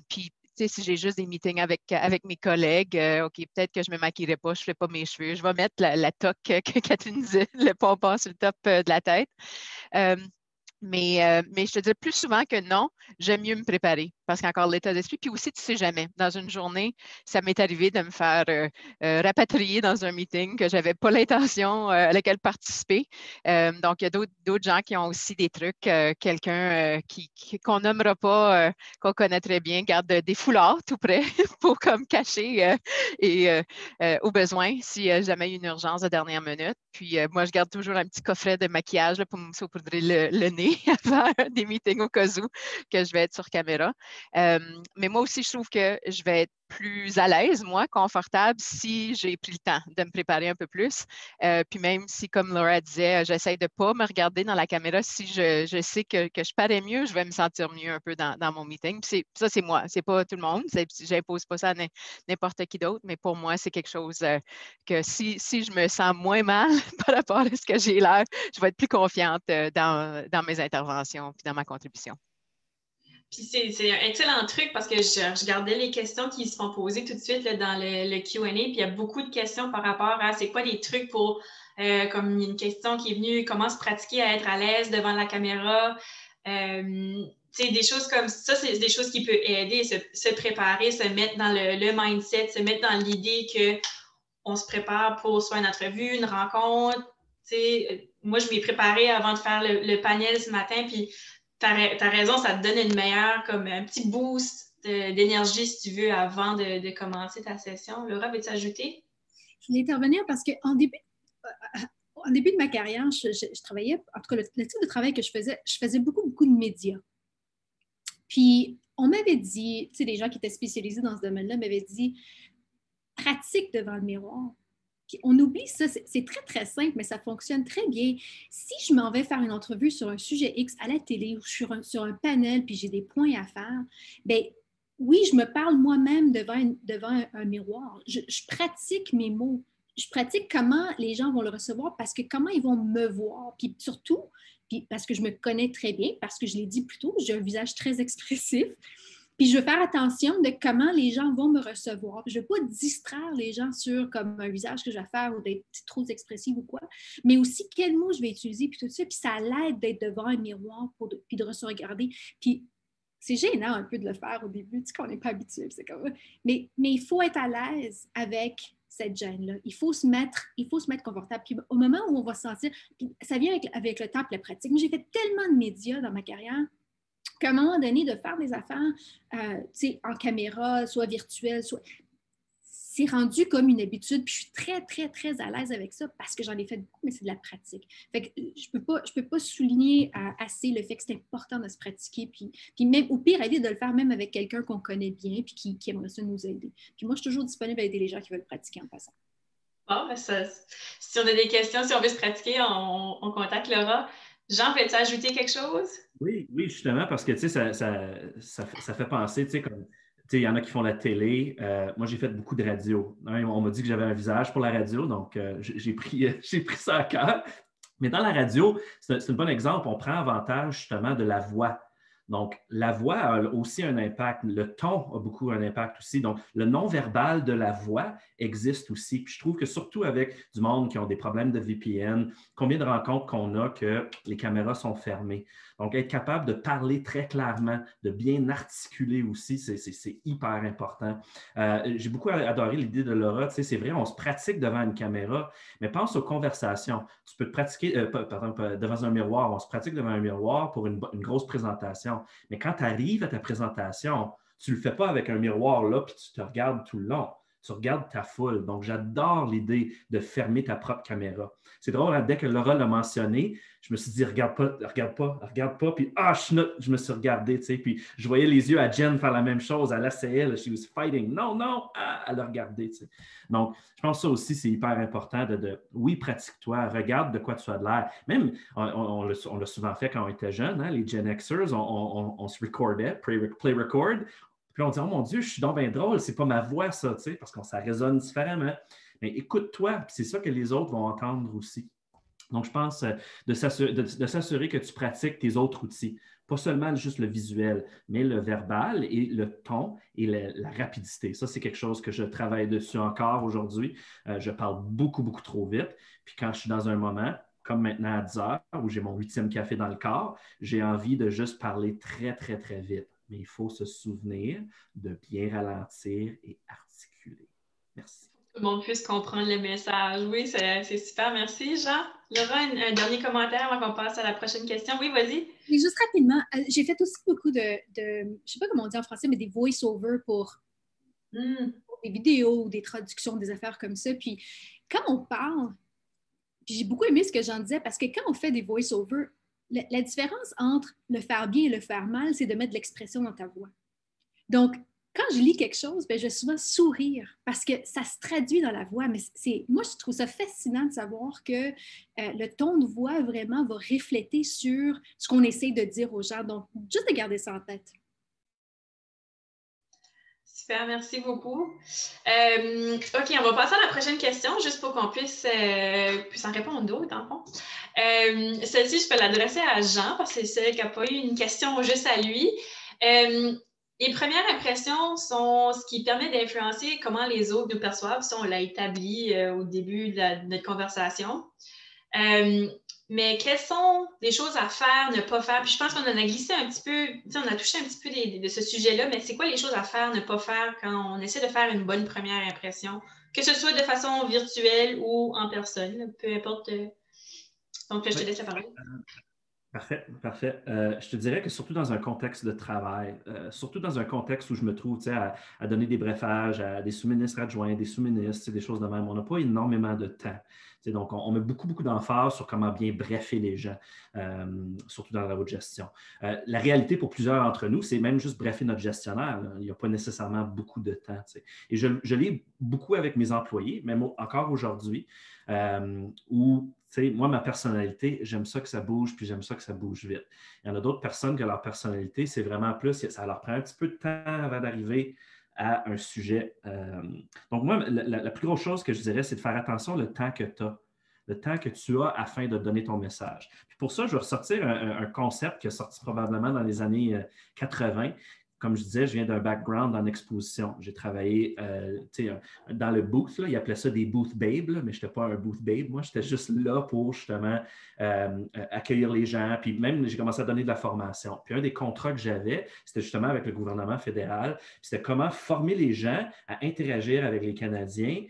Puis, tu sais, si j'ai juste des meetings avec mes collègues, OK, peut-être que je ne me maquillerai pas, je ne ferai pas mes cheveux, je vais mettre la toque que Catherine disait, le pompon sur le top de la tête. Mais je te dirais plus souvent que non, j'aime mieux me préparer parce qu'encore l'état d'esprit. Puis aussi, tu ne sais jamais. Dans une journée, ça m'est arrivé de me faire rapatrier dans un meeting que je n'avais pas l'intention à laquelle participer. Donc, il y a d'autres gens qui ont aussi des trucs. Quelqu'un qu'on nommera pas, qu'on connaît très bien, garde des foulards tout près pour comme cacher au besoin si jamais il y a une urgence de dernière minute. Puis moi, je garde toujours un petit coffret de maquillage là, pour me saupoudrer le nez avant des meetings au cas où que je vais être sur caméra. Mais moi aussi, je trouve que je vais être plus à l'aise, moi, confortable, si j'ai pris le temps de me préparer un peu plus. Puis même si, comme Laura disait, j'essaie de ne pas me regarder dans la caméra, si je sais que je parais mieux, je vais me sentir mieux un peu dans mon meeting. Puis ça, c'est moi, c'est pas tout le monde. Je n'impose pas ça à n'importe qui d'autre, mais pour moi, c'est quelque chose que si je me sens moins mal par rapport à ce que j'ai l'air, je vais être plus confiante dans mes interventions puis dans ma contribution. Puis c'est un excellent truc parce que je regardais les questions qui se font poser tout de suite là, dans le Q&A, puis il y a beaucoup de questions par rapport à c'est quoi les trucs pour, comme une question qui est venue, comment se pratiquer à être à l'aise devant la caméra. Des choses comme ça, c'est des choses qui peuvent aider, se préparer, se mettre dans le mindset, se mettre dans l'idée qu'on se prépare pour soit une entrevue, une rencontre. Moi, je m'ai préparée avant de faire le panel ce matin, puis t'as raison, ça te donne une meilleure, comme un petit boost d'énergie, si tu veux, avant de commencer ta session. Laura, veux-tu ajouter? Je voulais intervenir parce qu'en début de ma carrière, je travaillais, en tout cas, le type de travail que je faisais beaucoup de médias. Puis, on m'avait dit, tu sais, les gens qui étaient spécialisés dans ce domaine-là m'avaient dit, pratique devant le miroir. on oublie ça, c'est très, très simple, mais ça fonctionne très bien. Si je m'en vais faire une entrevue sur un sujet X à la télé ou sur un panel, puis j'ai des points à faire, bien, oui, je me parle moi-même devant un miroir. Je pratique mes mots. Je pratique comment les gens vont le recevoir parce que comment ils vont me voir. Puis surtout, puis parce que je me connais très bien, parce que je l'ai dit plus tôt, j'ai un visage très expressif. Puis je veux faire attention de comment les gens vont me recevoir. Je ne veux pas distraire les gens sur comme un visage que je vais faire ou d'être trop expressive ou quoi, mais aussi quels mots je vais utiliser, puis tout ça. Puis ça l'aide d'être devant un miroir puis de se regarder. Puis c'est gênant un peu de le faire au début, tu sais, qu'on n'est pas habitué. Mais il faut être à l'aise avec cette gêne-là. Il faut se mettre confortable. Puis au moment où on va se sentir, puis ça vient avec le temps et la pratique. Moi, j'ai fait tellement de médias dans ma carrière qu'à un moment donné, de faire des affaires en caméra, soit virtuelle, c'est rendu comme une habitude. Puis je suis très, très, très à l'aise avec ça parce que j'en ai fait beaucoup, mais c'est de la pratique. Fait que je peux pas souligner assez le fait que c'est important de se pratiquer. Puis même, au pire, aller de le faire même avec quelqu'un qu'on connaît bien puis qui aimerait ça nous aider. Puis moi, je suis toujours disponible à aider les gens qui veulent pratiquer en passant. Bon, ben si on a des questions, si on veut se pratiquer, on contacte Laura. Jean, peux-tu ajouter quelque chose? Oui, justement, parce que, tu sais, ça fait penser, tu sais, comme, tu sais, il y en a qui font la télé. Moi, j'ai fait beaucoup de radio. On m'a dit que j'avais un visage pour la radio, donc j'ai pris ça à cœur. Mais dans la radio, c'est un bon exemple. On prend avantage, justement, de la voix. Donc, la voix a aussi un impact. Le ton a beaucoup un impact aussi. Donc, le non-verbal de la voix existe aussi. Puis je trouve que surtout avec du monde qui ont des problèmes de VPN, combien de rencontres qu'on a que les caméras sont fermées. Donc, être capable de parler très clairement, de bien articuler aussi, c'est hyper important. J'ai beaucoup adoré l'idée de Laura. Tu sais, c'est vrai, on se pratique devant une caméra, mais pense aux conversations. Tu peux te pratiquer, devant un miroir. On se pratique devant un miroir pour une grosse présentation. Mais quand tu arrives à ta présentation, tu ne le fais pas avec un miroir là, puis tu te regardes tout le long. Tu regardes ta foule. Donc, j'adore l'idée de fermer ta propre caméra. C'est drôle, hein, dès que Laura l'a mentionné, je me suis dit, regarde pas, puis je me suis regardé, tu sais, puis je voyais les yeux à Jen faire la même chose, elle essayait, she was fighting, non, elle a regardé, tu sais. Donc, je pense que ça aussi, c'est hyper important oui, pratique-toi, regarde de quoi tu as de l'air. Même, on l'a souvent fait quand on était jeune, hein, les Gen Xers, on se recordait, play record. Puis on dit, oh mon Dieu, je suis donc bien drôle, c'est pas ma voix, ça, tu sais, parce que ça résonne différemment. Mais écoute-toi, puis c'est ça que les autres vont entendre aussi. Donc, je pense de s'assurer que tu pratiques tes autres outils. Pas seulement juste le visuel, mais le verbal et le ton et la rapidité. Ça, c'est quelque chose que je travaille dessus encore aujourd'hui. Je parle beaucoup, beaucoup trop vite. Puis quand je suis dans un moment, comme maintenant à 10 heures, où j'ai mon 8e café dans le corps, j'ai envie de juste parler très, très, très vite. Mais il faut se souvenir de bien ralentir et articuler. Merci. Tout le monde puisse comprendre le message. Oui, c'est super. Merci, Jean. Laura, un dernier commentaire avant qu'on passe à la prochaine question. Oui, vas-y. Oui, juste rapidement, j'ai fait aussi beaucoup de je ne sais pas comment on dit en français, mais des voice-over pour des vidéos ou des traductions, des affaires comme ça. Puis quand on parle, puis j'ai beaucoup aimé ce que Jean disait, parce que quand on fait des voice-over, la différence entre le faire bien et le faire mal, c'est de mettre de l'expression dans ta voix. Donc, quand je lis quelque chose, bien, je vais souvent sourire parce que ça se traduit dans la voix. Mais moi, je trouve ça fascinant de savoir que le ton de voix vraiment va refléter sur ce qu'on essaie de dire aux gens. Donc, juste de garder ça en tête. Super, merci beaucoup. OK, on va passer à la prochaine question, juste pour qu'on puisse en répondre d'autres, dans le fond. Celle-ci, je peux l'adresser à Jean, parce que c'est celle qui n'a pas eu une question juste à lui. Les premières impressions sont ce qui permet d'influencer comment les autres nous perçoivent. Ça, on l'a établi au début de notre conversation. Mais quelles sont les choses à faire, ne pas faire? Puis je pense qu'on en a glissé un petit peu, on a touché un petit peu de ce sujet-là, mais c'est quoi les choses à faire, ne pas faire quand on essaie de faire une bonne première impression? Que ce soit de façon virtuelle ou en personne, peu importe. Donc, là, je te laisse la parole. Parfait, parfait. Je te dirais que surtout dans un contexte de travail, surtout dans un contexte où je me trouve à donner des briefages à des sous-ministres adjoints, des sous-ministres, des choses de même, on n'a pas énormément de temps. Donc, on met beaucoup, beaucoup d'emphase sur comment bien briefer les gens, surtout dans la haute gestion. La réalité pour plusieurs d'entre nous, c'est même juste briefer notre gestionnaire. Là. Il n'y a pas nécessairement beaucoup de temps. Et je lis beaucoup avec mes employés, même encore aujourd'hui, où moi, ma personnalité, j'aime ça que ça bouge, puis j'aime ça que ça bouge vite. Il y en a d'autres personnes que leur personnalité, c'est vraiment plus, ça leur prend un petit peu de temps avant d'arriver à un sujet. Donc, moi, la plus grosse chose que je dirais, c'est de faire attention au temps que tu as, le temps que tu as afin de donner ton message. Puis pour ça, je vais ressortir un concept qui est sorti probablement dans les années 80. Comme je disais, je viens d'un background en exposition. J'ai travaillé dans le booth, là, ils appelaient ça des booth babes, là, mais je n'étais pas un booth babe. Moi, j'étais juste là pour justement accueillir les gens. Puis même, j'ai commencé à donner de la formation. Puis un des contrats que j'avais, c'était justement avec le gouvernement fédéral. C'était comment former les gens à interagir avec les Canadiens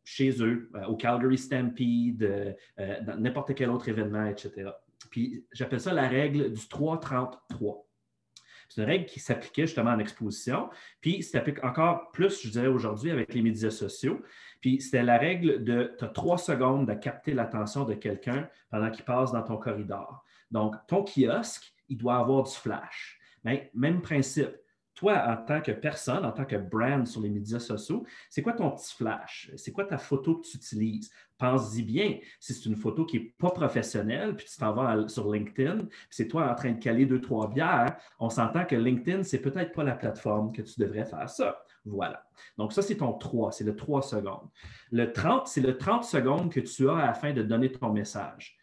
chez eux, au Calgary Stampede, dans n'importe quel autre événement, etc. Puis j'appelle ça la règle du 3-30-3. C'est une règle qui s'appliquait justement en exposition, puis s'applique encore plus, je dirais, aujourd'hui avec les médias sociaux. Puis c'était la règle de tu as 3 secondes de capter l'attention de quelqu'un pendant qu'il passe dans ton corridor. Donc, ton kiosque, il doit avoir du flash. Mais même principe. Toi, en tant que personne, en tant que brand sur les médias sociaux, c'est quoi ton petit flash? C'est quoi ta photo que tu utilises? Pense-y bien. Si c'est une photo qui n'est pas professionnelle, puis tu t'en vas sur LinkedIn, puis c'est toi en train de caler 2-3 bières, on s'entend que LinkedIn, c'est peut-être pas la plateforme que tu devrais faire ça. Voilà. Donc, ça, c'est ton 3, c'est le 3 secondes. Le 30, c'est le 30 secondes que tu as afin de donner ton message.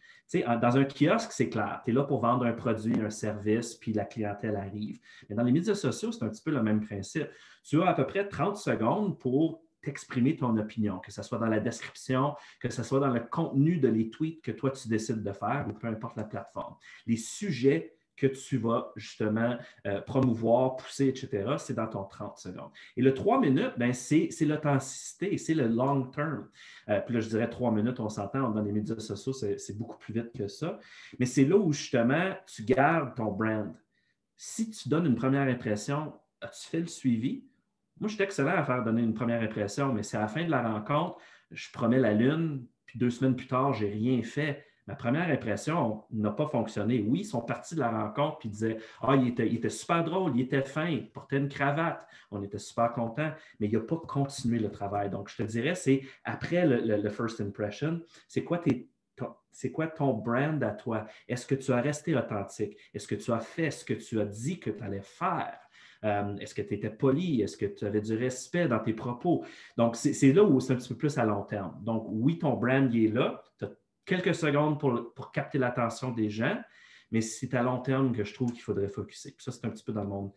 Dans un kiosque, c'est clair, tu es là pour vendre un produit, un service, puis la clientèle arrive. Mais dans les médias sociaux, c'est un petit peu le même principe. Tu as à peu près 30 secondes pour t'exprimer ton opinion, que ce soit dans la description, que ce soit dans le contenu de les tweets que toi, tu décides de faire, ou peu importe la plateforme. Les sujets que tu vas justement promouvoir, pousser, etc., c'est dans ton 30 secondes. Et le 3 minutes, ben, c'est l'authenticité, c'est le long term. Puis là, je dirais 3 minutes, on s'entend, dans les médias sociaux, c'est beaucoup plus vite que ça. Mais c'est là où justement, tu gardes ton brand. Si tu donnes une première impression, tu fais le suivi. Moi, je suis excellent à faire donner une première impression, mais c'est à la fin de la rencontre, je promets la lune, puis 2 semaines plus tard, je n'ai rien fait. Ma première impression n'a pas fonctionné. Oui, ils sont partis de la rencontre et disaient « Ah, il était super drôle, il était fin, il portait une cravate. » On était super contents, mais il n'a pas continué le travail. Donc, je te dirais, c'est après le first impression, c'est quoi ton brand à toi? Est-ce que tu as resté authentique? Est-ce que tu as fait ce que tu as dit que tu allais faire? Est-ce que tu étais poli? Est-ce que tu avais du respect dans tes propos? Donc, c'est là où c'est un petit peu plus à long terme. Donc, oui, ton brand il est là. Tu as quelques secondes pour capter l'attention des gens, mais c'est à long terme que je trouve qu'il faudrait focusser. Puis ça, c'est un petit peu dans le monde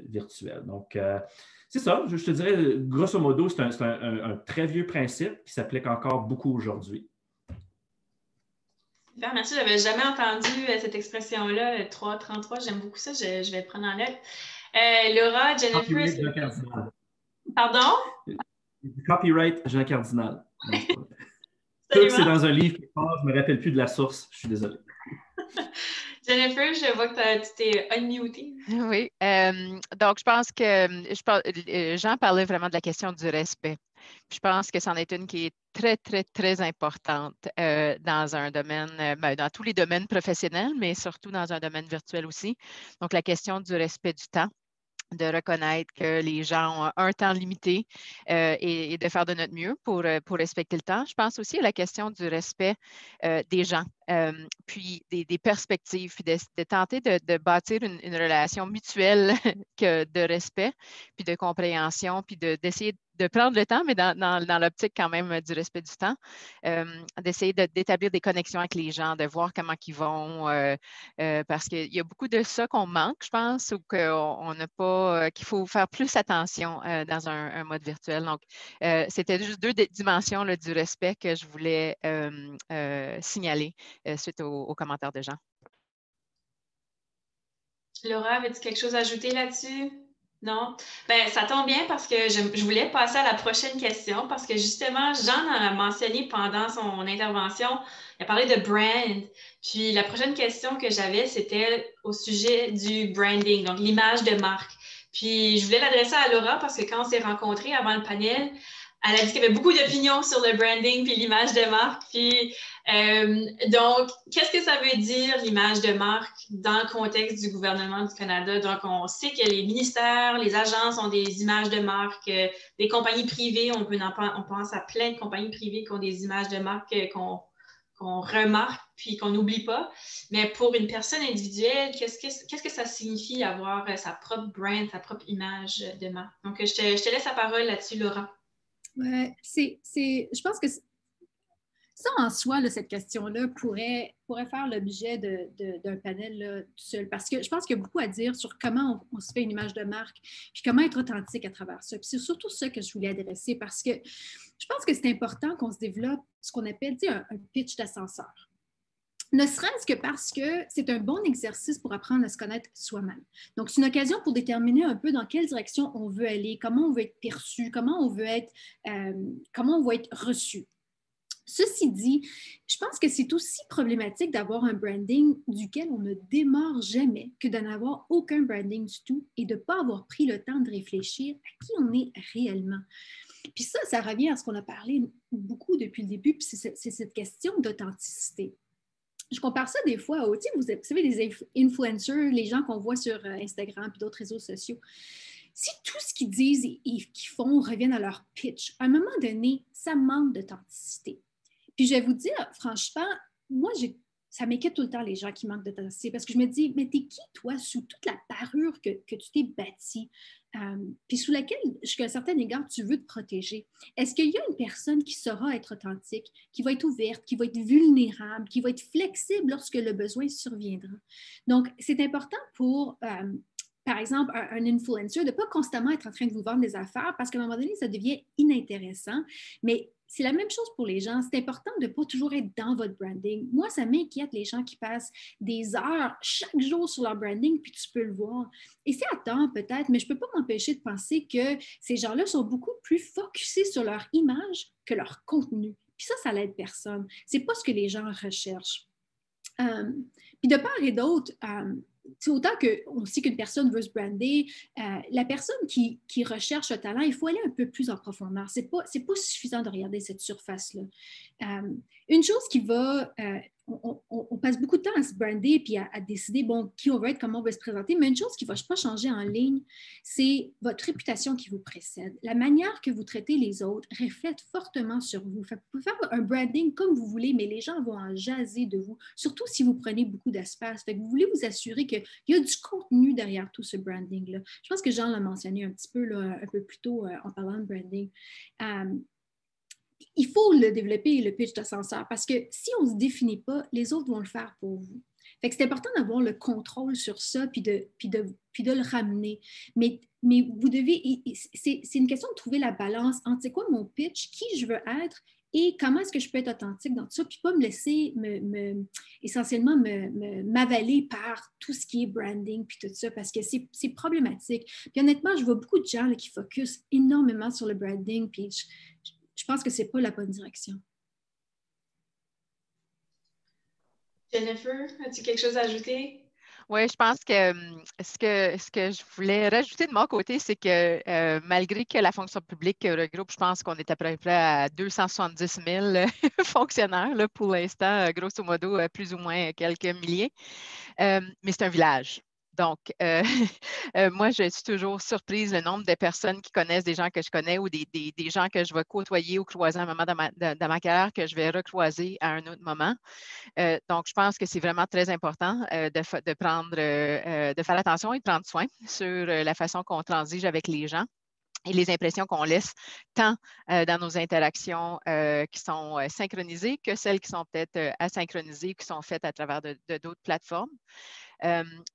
virtuel. Donc, c'est ça. Je te dirais, grosso modo, c'est un très vieux principe qui s'applique encore beaucoup aujourd'hui. Super, merci. Je n'avais jamais entendu cette expression-là, 3-33. J'aime beaucoup ça. Je vais le prendre en note. Laura, Jennifer. Copyright Jean Cardinal. Pardon? Copyright Jean Cardinal. C'est dans un livre qui part, je ne me rappelle plus de la source. Je suis désolé. Jennifer, je vois que tu t'es unmutée. Oui. Donc, je pense que Jean parlait vraiment de la question du respect. Je pense que c'en est une qui est très, très, très importante dans un domaine, dans tous les domaines professionnels, mais surtout dans un domaine virtuel aussi. Donc, la question du respect du temps, de reconnaître que les gens ont un temps limité et de faire de notre mieux pour respecter le temps. Je pense aussi à la question du respect des gens, puis des perspectives, puis de tenter de bâtir une relation mutuelle de respect, puis de compréhension, puis d'essayer de prendre le temps, mais dans l'optique quand même du respect du temps, d'essayer d'établir des connexions avec les gens, de voir comment ils vont, parce qu'il y a beaucoup de ça qu'on manque, je pense, ou qu'on n'a pas, qu'il faut faire plus attention dans un mode virtuel. Donc, c'était juste 2 dimensions là, du respect que je voulais signaler suite aux commentaires de Jean. Laura, avais-tu quelque chose à ajouter là-dessus? Non? Ben, ça tombe bien parce que je voulais passer à la prochaine question parce que justement, Jean en a mentionné pendant son intervention, il a parlé de brand. Puis la prochaine question que j'avais, c'était au sujet du branding, donc l'image de marque. Puis je voulais l'adresser à Laura parce que quand on s'est rencontrés avant le panel, elle a dit qu'il y avait beaucoup d'opinions sur le branding puis l'image de marque. Puis donc, qu'est-ce que ça veut dire l'image de marque dans le contexte du gouvernement du Canada? Donc, on sait que les ministères, les agences ont des images de marque, des compagnies privées, on pense à plein de compagnies privées qui ont des images de marque qu'on remarque puis qu'on n'oublie pas. Mais pour une personne individuelle, qu'est-ce que ça signifie avoir sa propre brand, sa propre image de marque? Donc, je te laisse la parole là-dessus, Laura. Ouais, je pense que ça, en soi, là, cette question-là pourrait faire l'objet d'un panel là, tout seul. Parce que je pense qu'il y a beaucoup à dire sur comment on se fait une image de marque, puis comment être authentique à travers ça. Puis c'est surtout ça que je voulais adresser, parce que je pense que c'est important qu'on se développe ce qu'on appelle un pitch d'ascenseur. Ne serait-ce que parce que c'est un bon exercice pour apprendre à se connaître soi-même. Donc, c'est une occasion pour déterminer un peu dans quelle direction on veut aller, comment on veut être perçu, comment on va être reçu. Ceci dit, je pense que c'est aussi problématique d'avoir un branding duquel on ne démarre jamais que de n'avoir aucun branding du tout et de ne pas avoir pris le temps de réfléchir à qui on est réellement. Puis ça revient à ce qu'on a parlé beaucoup depuis le début, puis c'est cette question d'authenticité. Je compare ça des fois aux, vous savez, les influencers, les gens qu'on voit sur Instagram et d'autres réseaux sociaux. Si tout ce qu'ils disent et qu'ils font reviennent à leur pitch, à un moment donné, ça manque d'authenticité. Puis je vais vous dire, franchement, moi, ça m'inquiète tout le temps les gens qui manquent d'authenticité parce que je me dis, mais t'es qui, toi, sous toute la parure que tu t'es bâtie, puis sous laquelle, jusqu'à un certain égard, tu veux te protéger? Est-ce qu'il y a une personne qui saura être authentique, qui va être ouverte, qui va être vulnérable, qui va être flexible lorsque le besoin surviendra? Donc, c'est important pour par exemple, un influencer, de ne pas constamment être en train de vous vendre des affaires parce qu'à un moment donné, ça devient inintéressant. Mais c'est la même chose pour les gens. C'est important de ne pas toujours être dans votre branding. Moi, ça m'inquiète les gens qui passent des heures chaque jour sur leur branding, puis tu peux le voir. Et c'est à temps peut-être, mais je ne peux pas m'empêcher de penser que ces gens-là sont beaucoup plus focusés sur leur image que leur contenu. Puis ça l'aide personne. Ce n'est pas ce que les gens recherchent. Puis de part et d'autre, autant qu'on sait qu'une personne veut se brander, la personne qui recherche le talent, il faut aller un peu plus en profondeur. C'est pas suffisant de regarder cette surface-là. Une chose qui va... on passe beaucoup de temps à se brander puis à décider bon, qui on veut être, comment on veut se présenter, mais une chose qui ne va pas changer en ligne, c'est votre réputation qui vous précède. La manière que vous traitez les autres reflète fortement sur vous. Vous pouvez faire un branding comme vous voulez, mais les gens vont en jaser de vous, surtout si vous prenez beaucoup d'espace. Vous voulez vous assurer qu'il y a du contenu derrière tout ce branding-là. Je pense que Jean l'a mentionné un petit peu, là, un peu plus tôt en parlant de branding. Il faut le développer, le pitch d'ascenseur, parce que si on ne se définit pas, les autres vont le faire pour vous. Fait que c'est important d'avoir le contrôle sur ça, puis de le ramener. Mais vous devez, c'est une question de trouver la balance entre c'est quoi mon pitch, qui je veux être, et comment est-ce que je peux être authentique dans tout ça, puis pas me laisser essentiellement m'avaler par tout ce qui est branding, puis tout ça, parce que c'est problématique. Puis honnêtement, je vois beaucoup de gens là, qui focusent énormément sur le branding, puis je pense que ce n'est pas la bonne direction. Jennifer, as-tu quelque chose à ajouter? Oui, je pense que ce que je voulais rajouter de mon côté, c'est que malgré que la fonction publique regroupe, je pense qu'on est à peu près à 270 000 fonctionnaires là, pour l'instant, grosso modo, plus ou moins quelques milliers, mais c'est un village. Donc, moi, je suis toujours surprise le nombre de personnes qui connaissent des gens que je connais ou des gens que je vais côtoyer ou croiser à un moment dans ma carrière que je vais recroiser à un autre moment. Donc, je pense que c'est vraiment très important de faire attention et de prendre soin sur la façon qu'on transige avec les gens et les impressions qu'on laisse tant dans nos interactions qui sont synchronisées que celles qui sont peut-être asynchronisées, qui sont faites à travers d'autres plateformes.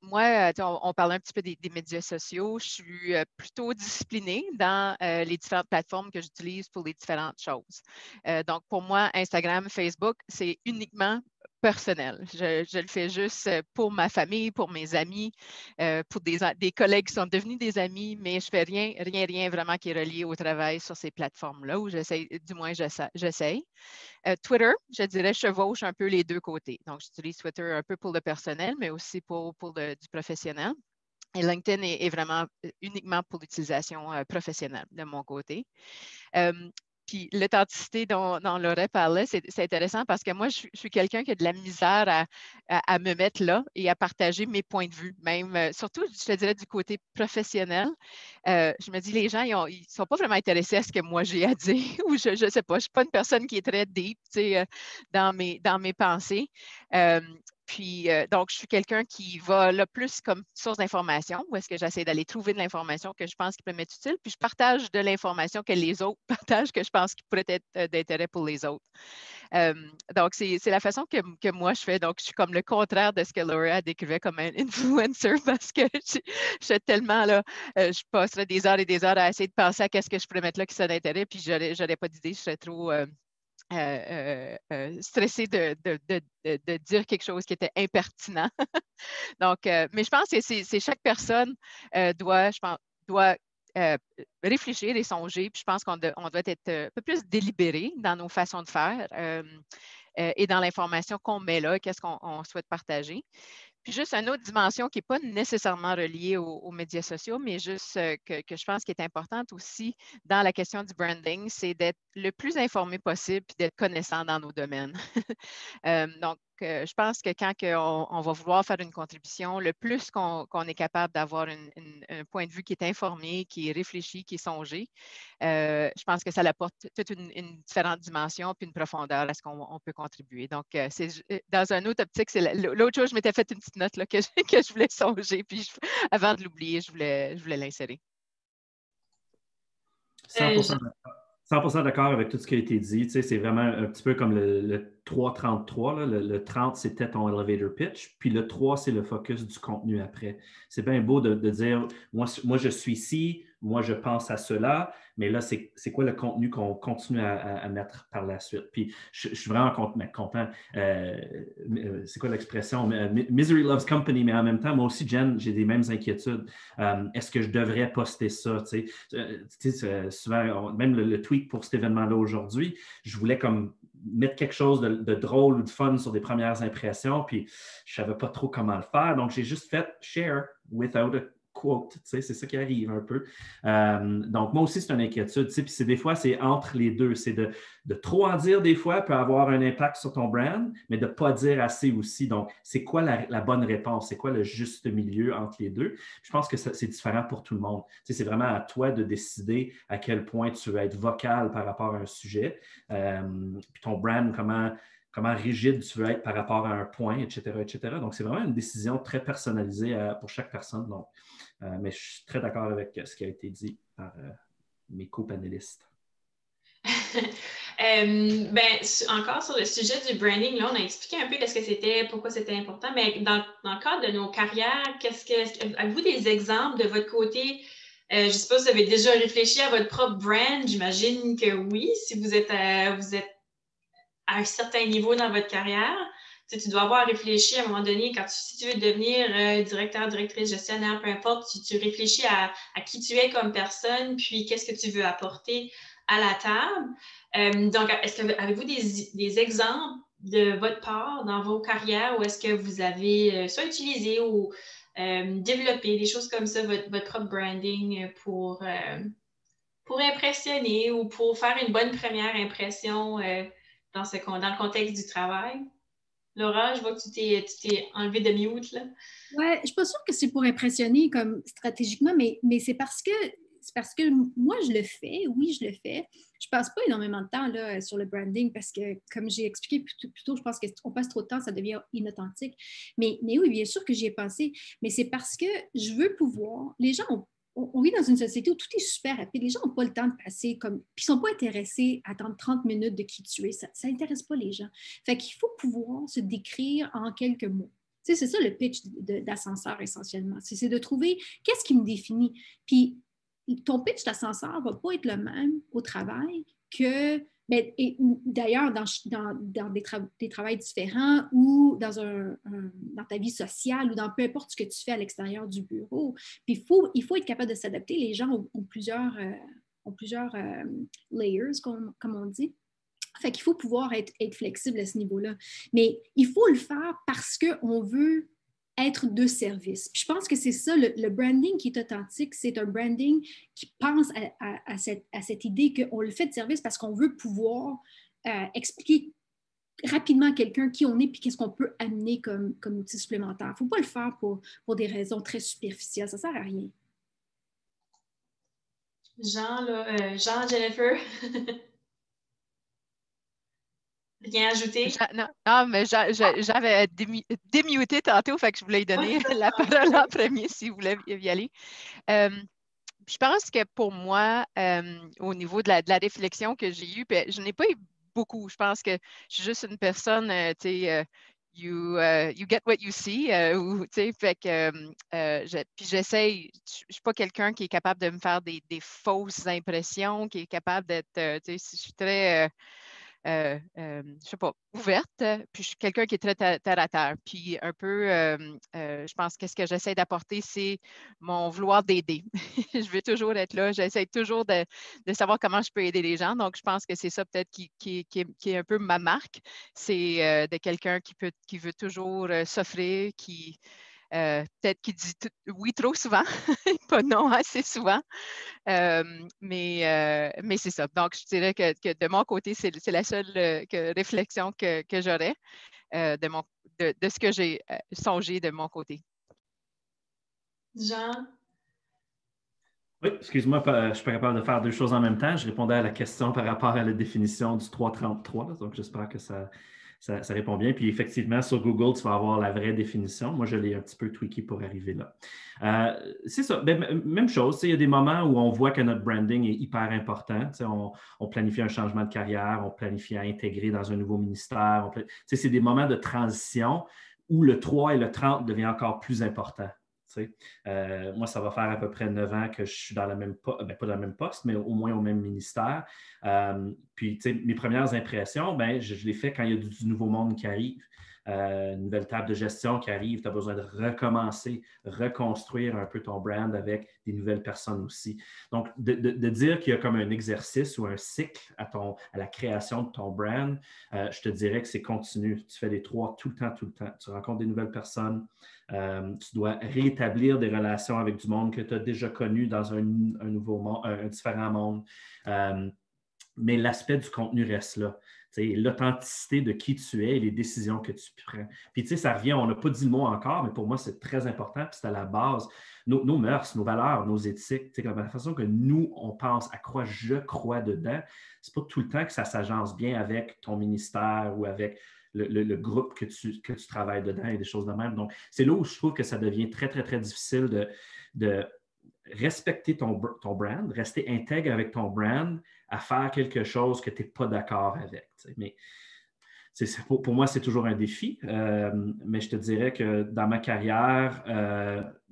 Moi, on parlait un petit peu des médias sociaux. Je suis plutôt disciplinée dans les différentes plateformes que j'utilise pour les différentes choses. Donc, pour moi, Instagram, Facebook, c'est uniquement personnel. Je le fais juste pour ma famille, pour mes amis, pour des collègues qui sont devenus des amis, mais je fais rien vraiment qui est relié au travail sur ces plateformes-là, où j'essaie, du moins j'essaie. Twitter, je dirais, chevauche un peu les deux côtés. Donc, j'utilise Twitter un peu pour le personnel, mais aussi pour du professionnel. Et LinkedIn est vraiment uniquement pour l'utilisation professionnelle de mon côté. Puis l'authenticité dont Laura parlait, c'est intéressant parce que moi, je suis quelqu'un qui a de la misère à me mettre là et à partager mes points de vue, même surtout, je te dirais, du côté professionnel. Je me dis, les gens, ils ne sont pas vraiment intéressés à ce que moi j'ai à dire ou je ne sais pas, je ne suis pas une personne qui est très deep dans mes pensées. Donc, je suis quelqu'un qui va là plus comme source d'information, où est-ce que j'essaie d'aller trouver de l'information que je pense qui peut m'être utile, puis je partage de l'information que les autres partagent, que je pense qui pourrait être d'intérêt pour les autres. Donc, c'est la façon que moi je fais. Donc, je suis comme le contraire de ce que Laura décrivait comme un influencer parce que je suis tellement là, je passerais des heures et des heures à essayer de penser à qu'est-ce que je pourrais mettre là qui serait d'intérêt, puis je n'aurais pas d'idée, je serais trop... stressée de dire quelque chose qui était impertinent. Donc, mais je pense que c'est chaque personne doit réfléchir et songer. Puis je pense qu'on doit être un peu plus délibéré dans nos façons de faire et dans l'information qu'on met là, qu'est-ce qu'on souhaite partager. Puis juste une autre dimension qui n'est pas nécessairement reliée aux médias sociaux, mais juste que je pense qui est importante aussi dans la question du branding, c'est d'être le plus informé possible et d'être connaissant dans nos domaines. Donc, je pense que quand on va vouloir faire une contribution, le plus qu'on est capable d'avoir un point de vue qui est informé, qui est réfléchi, qui est songé, je pense que ça apporte toute une différente dimension puis une profondeur à ce qu'on peut contribuer. Donc, c'est dans un autre optique, c'est l'autre chose, je m'étais fait une petite note là, que je voulais songer, puis avant de l'oublier, je voulais l'insérer. 100% d'accord avec tout ce qui a été dit. Tu sais, c'est vraiment un petit peu comme le 3-33. Là. Le 30, c'était ton elevator pitch. Puis le 3, c'est le focus du contenu après. C'est bien beau de dire, moi, je suis ici, moi, je pense à cela, mais là, c'est quoi le contenu qu'on continue à mettre par la suite? Puis je suis vraiment content. C'est quoi l'expression? Misery loves company, mais en même temps, moi aussi, Jen, j'ai des mêmes inquiétudes. Est-ce que je devrais poster ça? Tu sais, souvent, même le tweet pour cet événement-là aujourd'hui, je voulais comme mettre quelque chose de drôle ou de fun sur des premières impressions, puis je ne savais pas trop comment le faire. Donc, j'ai juste fait « share without a quote ». Tu sais, c'est ça qui arrive un peu. Donc, moi aussi, c'est une inquiétude. Tu sais, puis des fois, c'est entre les deux. C'est de trop en dire des fois peut avoir un impact sur ton brand, mais de ne pas dire assez aussi. Donc, c'est quoi la bonne réponse? C'est quoi le juste milieu entre les deux? Je pense que c'est différent pour tout le monde. Tu sais, c'est vraiment à toi de décider à quel point tu veux être vocal par rapport à un sujet. Puis ton brand, comment rigide tu veux être par rapport à un point, etc., etc. Donc, c'est vraiment une décision très personnalisée pour chaque personne. Donc, mais je suis très d'accord avec ce qui a été dit par mes co-panélistes. Encore sur le sujet du branding, là, on a expliqué un peu qu'est-ce que c'était, pourquoi c'était important, mais dans le cadre de nos carrières, avez-vous des exemples de votre côté? Je ne sais pas si vous avez déjà réfléchi à votre propre brand. J'imagine que oui, si vous êtes à un certain niveau dans votre carrière. Tu dois avoir réfléchi à un moment donné, si tu veux devenir directeur, directrice, gestionnaire, peu importe, tu réfléchis à qui tu es comme personne, puis qu'est-ce que tu veux apporter à la table. Donc, avez-vous des exemples de votre part dans vos carrières où est-ce que vous avez soit utilisé ou développé des choses comme ça, votre propre branding pour impressionner ou pour faire une bonne première impression dans le contexte du travail? Laura, je vois que tu t'es enlevée de mute, là. Ouais, je ne suis pas sûre que c'est pour impressionner comme stratégiquement, mais c'est parce que moi, je le fais. Oui, je le fais. Je ne passe pas énormément de temps là, sur le branding parce que, comme j'ai expliqué plus tôt, je pense qu'on passe trop de temps, ça devient inauthentique. Mais oui, bien sûr que j'y ai pensé. Mais c'est parce que je veux pouvoir... Les gens on vit dans une société où tout est super rapide. Les gens n'ont pas le temps de passer comme... Puis ils ne sont pas intéressés à attendre 30 minutes de qui tu es. Ça n'intéresse pas les gens. Fait qu'il faut pouvoir se décrire en quelques mots. Tu sais, c'est ça le pitch d'ascenseur essentiellement. C'est de trouver qu'est-ce qui me définit. Puis ton pitch d'ascenseur ne va pas être le même au travail que Mais d'ailleurs, dans des travails différents ou dans ta vie sociale ou dans peu importe ce que tu fais à l'extérieur du bureau. Puis il faut être capable de s'adapter. Les gens ont plusieurs layers, comme on dit. Fait qu'il faut pouvoir être flexible à ce niveau-là. Mais il faut le faire parce qu'on veut être de service. Puis je pense que c'est ça, le branding qui est authentique, c'est un branding qui pense à cette idée qu'on le fait de service parce qu'on veut pouvoir expliquer rapidement à quelqu'un qui on est puis qu'est-ce qu'on peut amener comme outil supplémentaire. Il ne faut pas le faire pour des raisons très superficielles. Ça ne sert à rien. Jean, Jennifer. Rien à ajouter? Non, mais j'avais démuté tantôt, fait que je voulais lui donner la parole en premier s'il voulait y aller. Je pense que pour moi, au niveau de la réflexion que j'ai eue, je n'ai pas eu beaucoup. Je pense que je suis juste une personne, tu sais, you get what you see. Fait que, puis j'essaye, je ne suis pas quelqu'un qui est capable de me faire des fausses impressions, qui est capable d'être, tu sais, je suis très... je sais pas, ouverte, puis je suis quelqu'un qui est très terre à terre. Puis un peu, je pense que ce que j'essaie d'apporter, c'est mon vouloir d'aider. Je veux toujours être là, j'essaie toujours de savoir comment je peux aider les gens. Donc, je pense que c'est ça peut-être qui est un peu ma marque. C'est de quelqu'un qui veut toujours s'offrir, qui peut-être qui dit oui trop souvent, pas non assez souvent. Mais c'est ça. Donc, je dirais que de mon côté, c'est la seule réflexion que j'aurais de ce que j'ai songé de mon côté. Jean? Oui, excuse-moi, je ne suis pas capable de faire deux choses en même temps. Je répondais à la question par rapport à la définition du 333, donc j'espère que ça répond bien. Puis effectivement, sur Google, tu vas avoir la vraie définition. Moi, je l'ai un petit peu tweaké pour arriver là. C'est ça. Même chose, il y a des moments où on voit que notre branding est hyper important. On planifie un changement de carrière, on planifie à intégrer dans un nouveau ministère. C'est des moments de transition où le 3 et le 30 devient encore plus important. Moi, ça va faire à peu près 9 ans que je suis dans la même poste, pas dans le même poste, mais au moins au même ministère. Puis, mes premières impressions, je les fais quand il y a du nouveau monde qui arrive. Une nouvelle table de gestion qui arrive, tu as besoin de recommencer, reconstruire un peu ton brand avec des nouvelles personnes aussi. Donc, de dire qu'il y a comme un exercice ou un cycle à la création de ton brand, je te dirais que c'est continu. Tu fais les 3 tout le temps. Tu rencontres des nouvelles personnes. Tu dois rétablir des relations avec du monde que tu as déjà connu dans un nouveau monde, un différent monde. Mais l'aspect du contenu reste là. L'authenticité de qui tu es et les décisions que tu prends. Puis, ça revient, on n'a pas dit le mot encore, mais pour moi, c'est très important. Puis, c'est à la base. Nos mœurs, nos valeurs, nos éthiques, la façon que nous, on pense, à quoi je crois dedans, c'est pas tout le temps que ça s'agence bien avec ton ministère ou avec le groupe que tu travailles dedans et des choses de même. Donc, c'est là où je trouve que ça devient très, très, très difficile de respecter ton brand, rester intègre avec ton brand, à faire quelque chose que tu n'es pas d'accord avec. Mais pour moi, c'est toujours un défi. Mais je te dirais que dans ma carrière,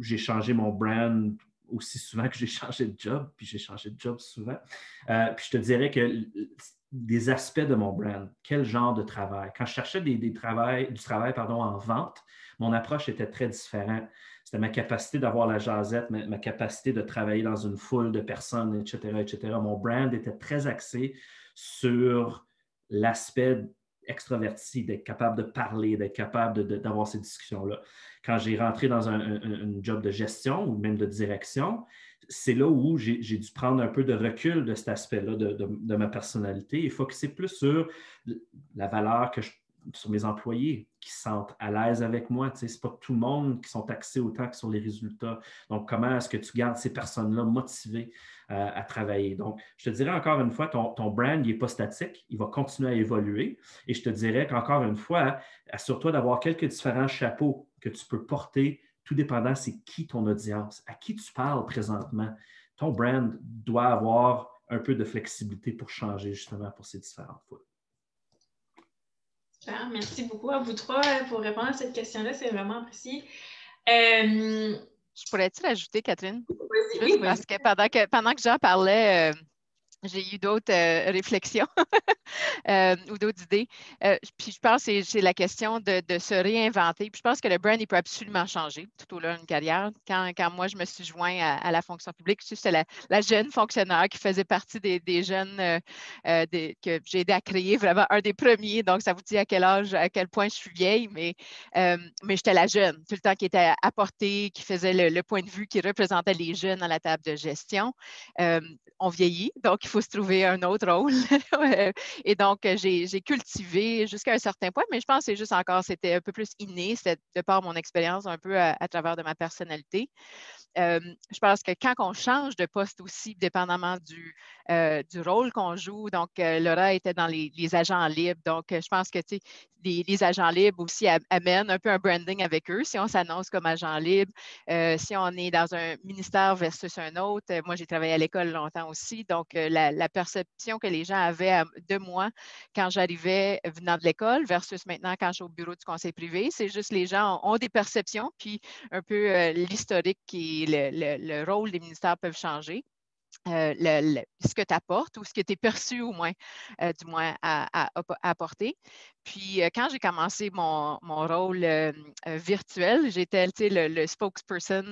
j'ai changé mon brand aussi souvent que j'ai changé de job, puis j'ai changé de job souvent. Puis je te dirais que des aspects de mon brand, quel genre de travail. Quand je cherchais du travail en vente, mon approche était très différente. C'était ma capacité d'avoir la jasette, ma capacité de travailler dans une foule de personnes, etc., etc. Mon brand était très axé sur l'aspect extraverti, d'être capable de parler, d'être capable d'avoir ces discussions-là. Quand j'ai rentré dans un job de gestion ou même de direction, c'est là où j'ai dû prendre un peu de recul de cet aspect-là de ma personnalité et focuser plus sur la valeur sur mes employés qui se sentent à l'aise avec moi. Ce n'est pas tout le monde qui sont axés autant que sur les résultats. Donc, comment est-ce que tu gardes ces personnes-là motivées à travailler? Donc, je te dirais encore une fois, ton brand, il n'est pas statique, il va continuer à évoluer. Et je te dirais qu'encore une fois, assure-toi d'avoir quelques différents chapeaux que tu peux porter, tout dépendant c'est qui ton audience, à qui tu parles présentement. Ton brand doit avoir un peu de flexibilité pour changer justement pour ces différentes foules. Super, merci beaucoup à vous trois pour répondre à cette question-là, c'est vraiment apprécié. Je pourrais-tu l'ajouter, Catherine? Oui, parce que pendant que Jean parlait, j'ai eu d'autres réflexions ou d'autres idées. Puis je pense que c'est la question de se réinventer. Puis je pense que le brand, il peut absolument changer tout au long d'une carrière. Quand moi, je me suis joint à la fonction publique, c'était la jeune fonctionnaire qui faisait partie des jeunes que j'ai aidé à créer, vraiment un des premiers. Donc, ça vous dit à quel âge, à quel point je suis vieille, mais j'étais la jeune, tout le temps qui était apportée, qui faisait le point de vue, qui représentait les jeunes à la table de gestion. On vieillit, donc il faut se trouver un autre rôle. Et donc, j'ai cultivé jusqu'à un certain point, mais je pense que c'est juste encore, c'était un peu plus inné, c'était de par mon expérience, un peu à travers de ma personnalité. Je pense que quand on change de poste aussi, dépendamment du rôle qu'on joue, donc Laura était dans les agents libres, donc je pense que les agents libres aussi amènent un peu un branding avec eux. Si on s'annonce comme agent libre, si on est dans un ministère versus un autre, moi j'ai travaillé à l'école longtemps aussi, donc la perception que les gens avaient de moi quand j'arrivais venant de l'école versus maintenant quand je suis au bureau du conseil privé, c'est juste les gens ont des perceptions, puis un peu l'historique et le rôle des ministères peuvent changer. Ce que tu apportes ou ce que tu es perçu au moins, du moins à apporter. Puis, quand j'ai commencé mon rôle virtuel, j'étais le spokesperson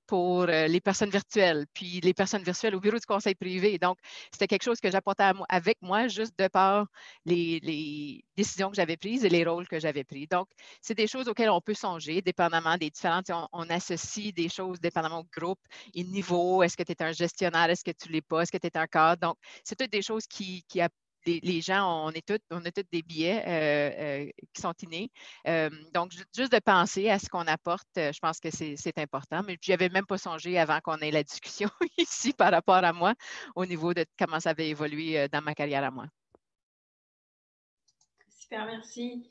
pour les personnes virtuelles, puis les personnes virtuelles au bureau du conseil privé. Donc, c'était quelque chose que j'apportais avec moi juste de par les décisions que j'avais prises et les rôles que j'avais pris. Donc, c'est des choses auxquelles on peut songer, dépendamment des différentes. On associe des choses dépendamment au groupe et niveau. Est-ce que tu es un gestionnaire? Est-ce que tu ne l'es pas? Est-ce que tu es un cadre? Donc, c'est toutes des choses les gens, on a tous des billets qui sont innés. Donc, juste de penser à ce qu'on apporte, je pense que c'est important. Mais je n'avais même pas songé avant qu'on ait la discussion ici par rapport à moi, au niveau de comment ça avait évolué dans ma carrière à moi. Super, merci.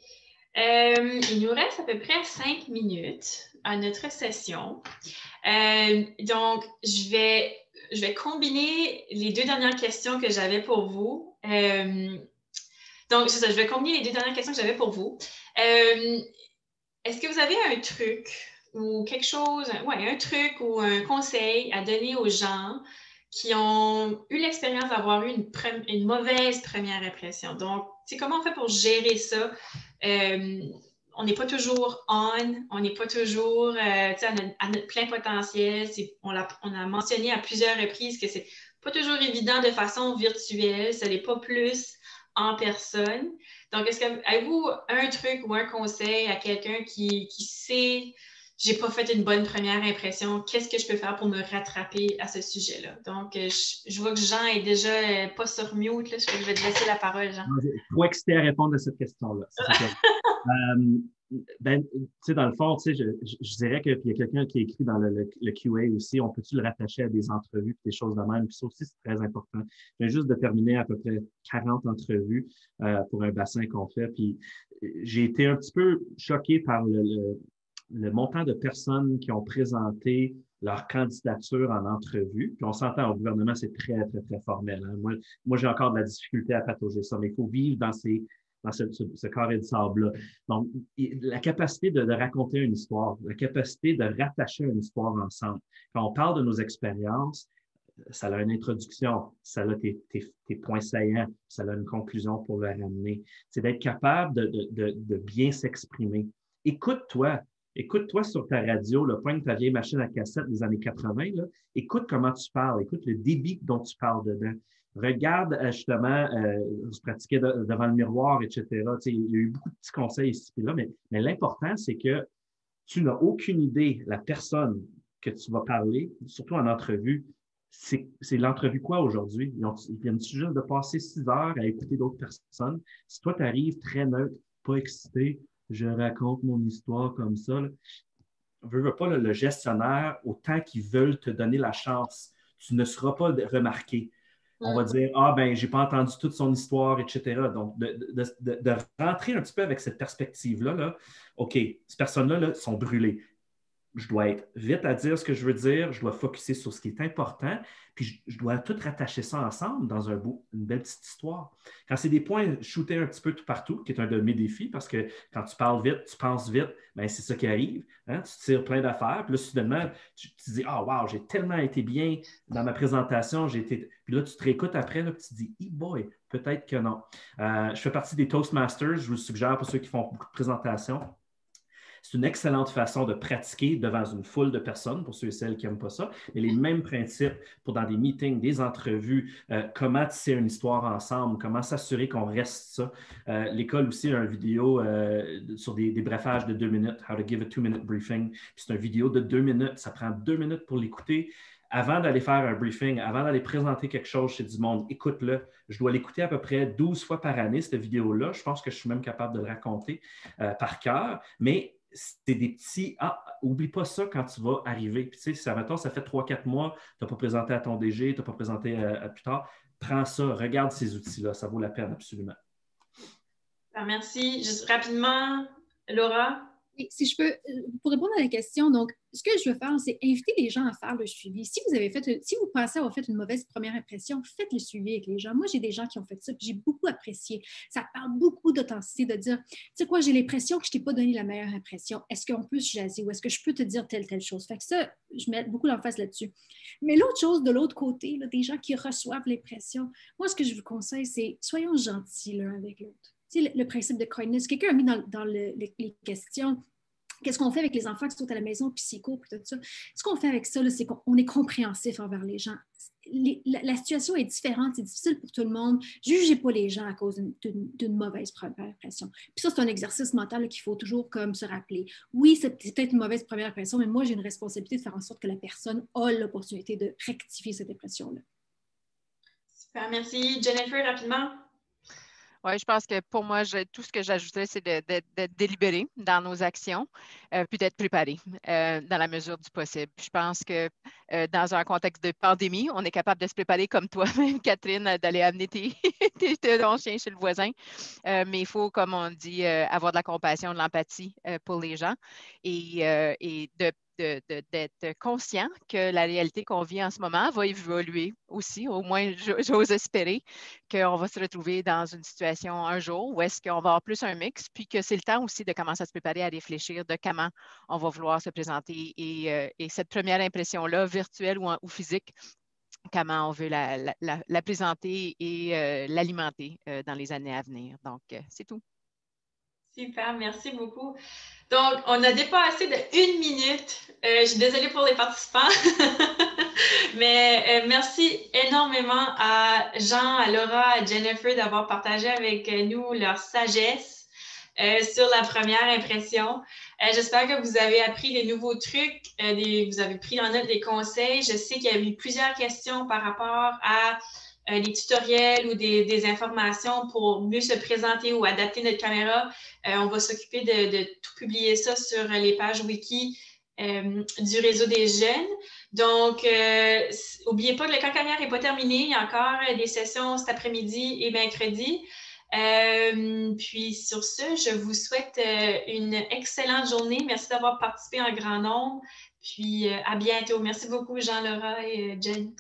Il nous reste à peu près 5 minutes à notre session. Donc, je vais combiner les 2 dernières questions que j'avais pour vous. Donc, c'est ça, je vais combiner les 2 dernières questions que j'avais pour vous. Est-ce que vous avez un truc ou quelque chose, un truc ou un conseil à donner aux gens qui ont eu l'expérience d'avoir eu une mauvaise première impression? Donc, comment on fait pour gérer ça? On n'est pas toujours on n'est pas toujours à notre plein potentiel. On a mentionné à plusieurs reprises que c'est pas toujours évident de façon virtuelle, ça n'est pas plus en personne. Donc, avez-vous un truc ou un conseil à quelqu'un qui sait j'ai pas fait une bonne première impression, qu'est-ce que je peux faire pour me rattraper à ce sujet-là? Donc, je vois que Jean est déjà pas sur mute, là, je vais te laisser la parole, Jean. Trop excité à répondre à cette question-là. Dans le fond, je dirais qu'il y a quelqu'un qui a écrit dans le QA aussi, on peut-tu le rattacher à des entrevues et des choses de même? Puis ça aussi, c'est très important. Je viens juste de terminer à peu près 40 entrevues pour un bassin qu'on fait. Puis j'ai été un petit peu choqué par le montant de personnes qui ont présenté leur candidature en entrevue. Puis on s'entend au gouvernement, c'est très, très, très formel. Hein. Moi, j'ai encore de la difficulté à patauger ça, mais il faut vivre dans ce carré de sable-là. Donc, la capacité de raconter une histoire, la capacité de rattacher une histoire ensemble. Quand on parle de nos expériences, ça a une introduction, ça a tes points saillants, ça a une conclusion pour le ramener. C'est d'être capable de bien s'exprimer. Écoute-toi sur ta radio, pointe ta vieille machine à cassette des années 80, là, écoute comment tu parles, écoute le débit dont tu parles dedans. Regarde justement, se pratiquer devant le miroir, etc. Il y a eu beaucoup de petits conseils ici et là, mais l'important, c'est que tu n'as aucune idée, la personne que tu vas parler, surtout en entrevue, c'est l'entrevue quoi aujourd'hui? Ils viennent juste de passer 6 heures à écouter d'autres personnes. Si toi, tu arrives très neutre, pas excité, je raconte mon histoire comme ça, veux pas le gestionnaire, autant qu'ils veulent te donner la chance, tu ne seras pas remarqué. On va dire, j'ai pas entendu toute son histoire, etc. Donc, de rentrer un petit peu avec cette perspective-là, OK, ces personnes-là sont brûlées. je dois être vite à dire ce que je veux dire, je dois focusser sur ce qui est important, puis je dois tout rattacher ça ensemble dans une belle petite histoire. Quand c'est des points shootés un petit peu tout partout, qui est un de mes défis, parce que quand tu parles vite, tu penses vite, bien, c'est ça qui arrive. Hein? Tu tires plein d'affaires, puis là, soudainement, tu te dis « Ah, wow, j'ai tellement été bien dans ma présentation, j'ai été... » Puis là, tu te réécoutes après, là, puis tu te dis « boy, peut-être que non. » Je fais partie des Toastmasters, je vous le suggère pour ceux qui font beaucoup de présentations. C'est une excellente façon de pratiquer devant une foule de personnes, pour ceux et celles qui n'aiment pas ça. Mais les mêmes principes pour dans des meetings, des entrevues, comment tisser une histoire ensemble, comment s'assurer qu'on reste ça. L'école aussi a une vidéo sur des briefages de 2 minutes, How to give a 2-minute briefing. C'est une vidéo de 2 minutes, ça prend 2 minutes pour l'écouter. Avant d'aller faire un briefing, avant d'aller présenter quelque chose chez du monde, écoute-le. Je dois l'écouter à peu près 12 fois par année, cette vidéo-là. Je pense que je suis même capable de le raconter par cœur. Mais c'est des petits... Ah, oublie pas ça quand tu vas arriver. Puis tu sais, ça fait 3-4 mois, tu n'as pas présenté à ton DG, tu n'as pas présenté plus tard. Prends ça, regarde ces outils-là. Ça vaut la peine absolument. Merci. Juste rapidement, Laura. Et si je peux, pour répondre à la question, donc, ce que je veux faire, c'est inviter les gens à faire le suivi. Si vous pensez avoir fait une mauvaise première impression, faites le suivi avec les gens. Moi, j'ai des gens qui ont fait ça, puis j'ai beaucoup apprécié. Ça parle beaucoup d'authenticité, de dire, tu sais quoi, j'ai l'impression que je ne t'ai pas donné la meilleure impression. Est-ce qu'on peut se jaser ou est-ce que je peux te dire telle chose? Fait que ça, je mets beaucoup l'emphase là-dessus. Mais l'autre chose, de l'autre côté, là, des gens qui reçoivent l'impression, moi, ce que je vous conseille, c'est soyons gentils l'un avec l'autre. Tu sais, le principe de kindness, quelqu'un a mis dans les questions, qu'est-ce qu'on fait avec les enfants qui sont à la maison, puis psycho, puis tout ça. Ce qu'on fait avec ça, c'est qu'on est compréhensif envers les gens. La situation est différente, c'est difficile pour tout le monde. Jugez pas les gens à cause d'une mauvaise première impression. Puis ça, c'est un exercice mental qu'il faut toujours comme se rappeler. Oui, c'est peut-être une mauvaise première impression, mais moi, j'ai une responsabilité de faire en sorte que la personne a l'opportunité de rectifier cette impression-là. Super, merci. Jennifer, rapidement. Oui, je pense que pour moi, tout ce que j'ajouterais, c'est d'être délibéré dans nos actions, puis d'être préparé dans la mesure du possible. Je pense que dans un contexte de pandémie, on est capable de se préparer comme toi-même, Catherine, d'aller amener tes ton chien chez le voisin. Mais il faut, comme on dit, avoir de la compassion, de l'empathie pour les gens et d'être conscient que la réalité qu'on vit en ce moment va évoluer aussi. Au moins, j'ose espérer qu'on va se retrouver dans une situation un jour où est-ce qu'on va avoir plus un mix, puis que c'est le temps aussi de commencer à se préparer à réfléchir de comment on va vouloir se présenter et cette première impression-là, virtuelle ou physique, comment on veut la présenter et l'alimenter dans les années à venir. Donc, c'est tout. Super, merci beaucoup. Donc, on a dépassé de 1 minute. Je suis désolée pour les participants, mais merci énormément à Jean, à Laura, à Jennifer d'avoir partagé avec nous leur sagesse sur la première impression. J'espère que vous avez appris des nouveaux trucs, vous avez pris en note des conseils. Je sais qu'il y a eu plusieurs questions par rapport à des tutoriels ou des informations pour mieux se présenter ou adapter notre caméra. On va s'occuper de tout publier ça sur les pages wiki du réseau des jeunes. Donc, n'oubliez pas que le camp carrière n'est pas terminé. Il y a encore des sessions cet après-midi et mercredi. Puis sur ce, je vous souhaite une excellente journée. Merci d'avoir participé en grand nombre. Puis à bientôt. Merci beaucoup, Jean, Laura et Jen.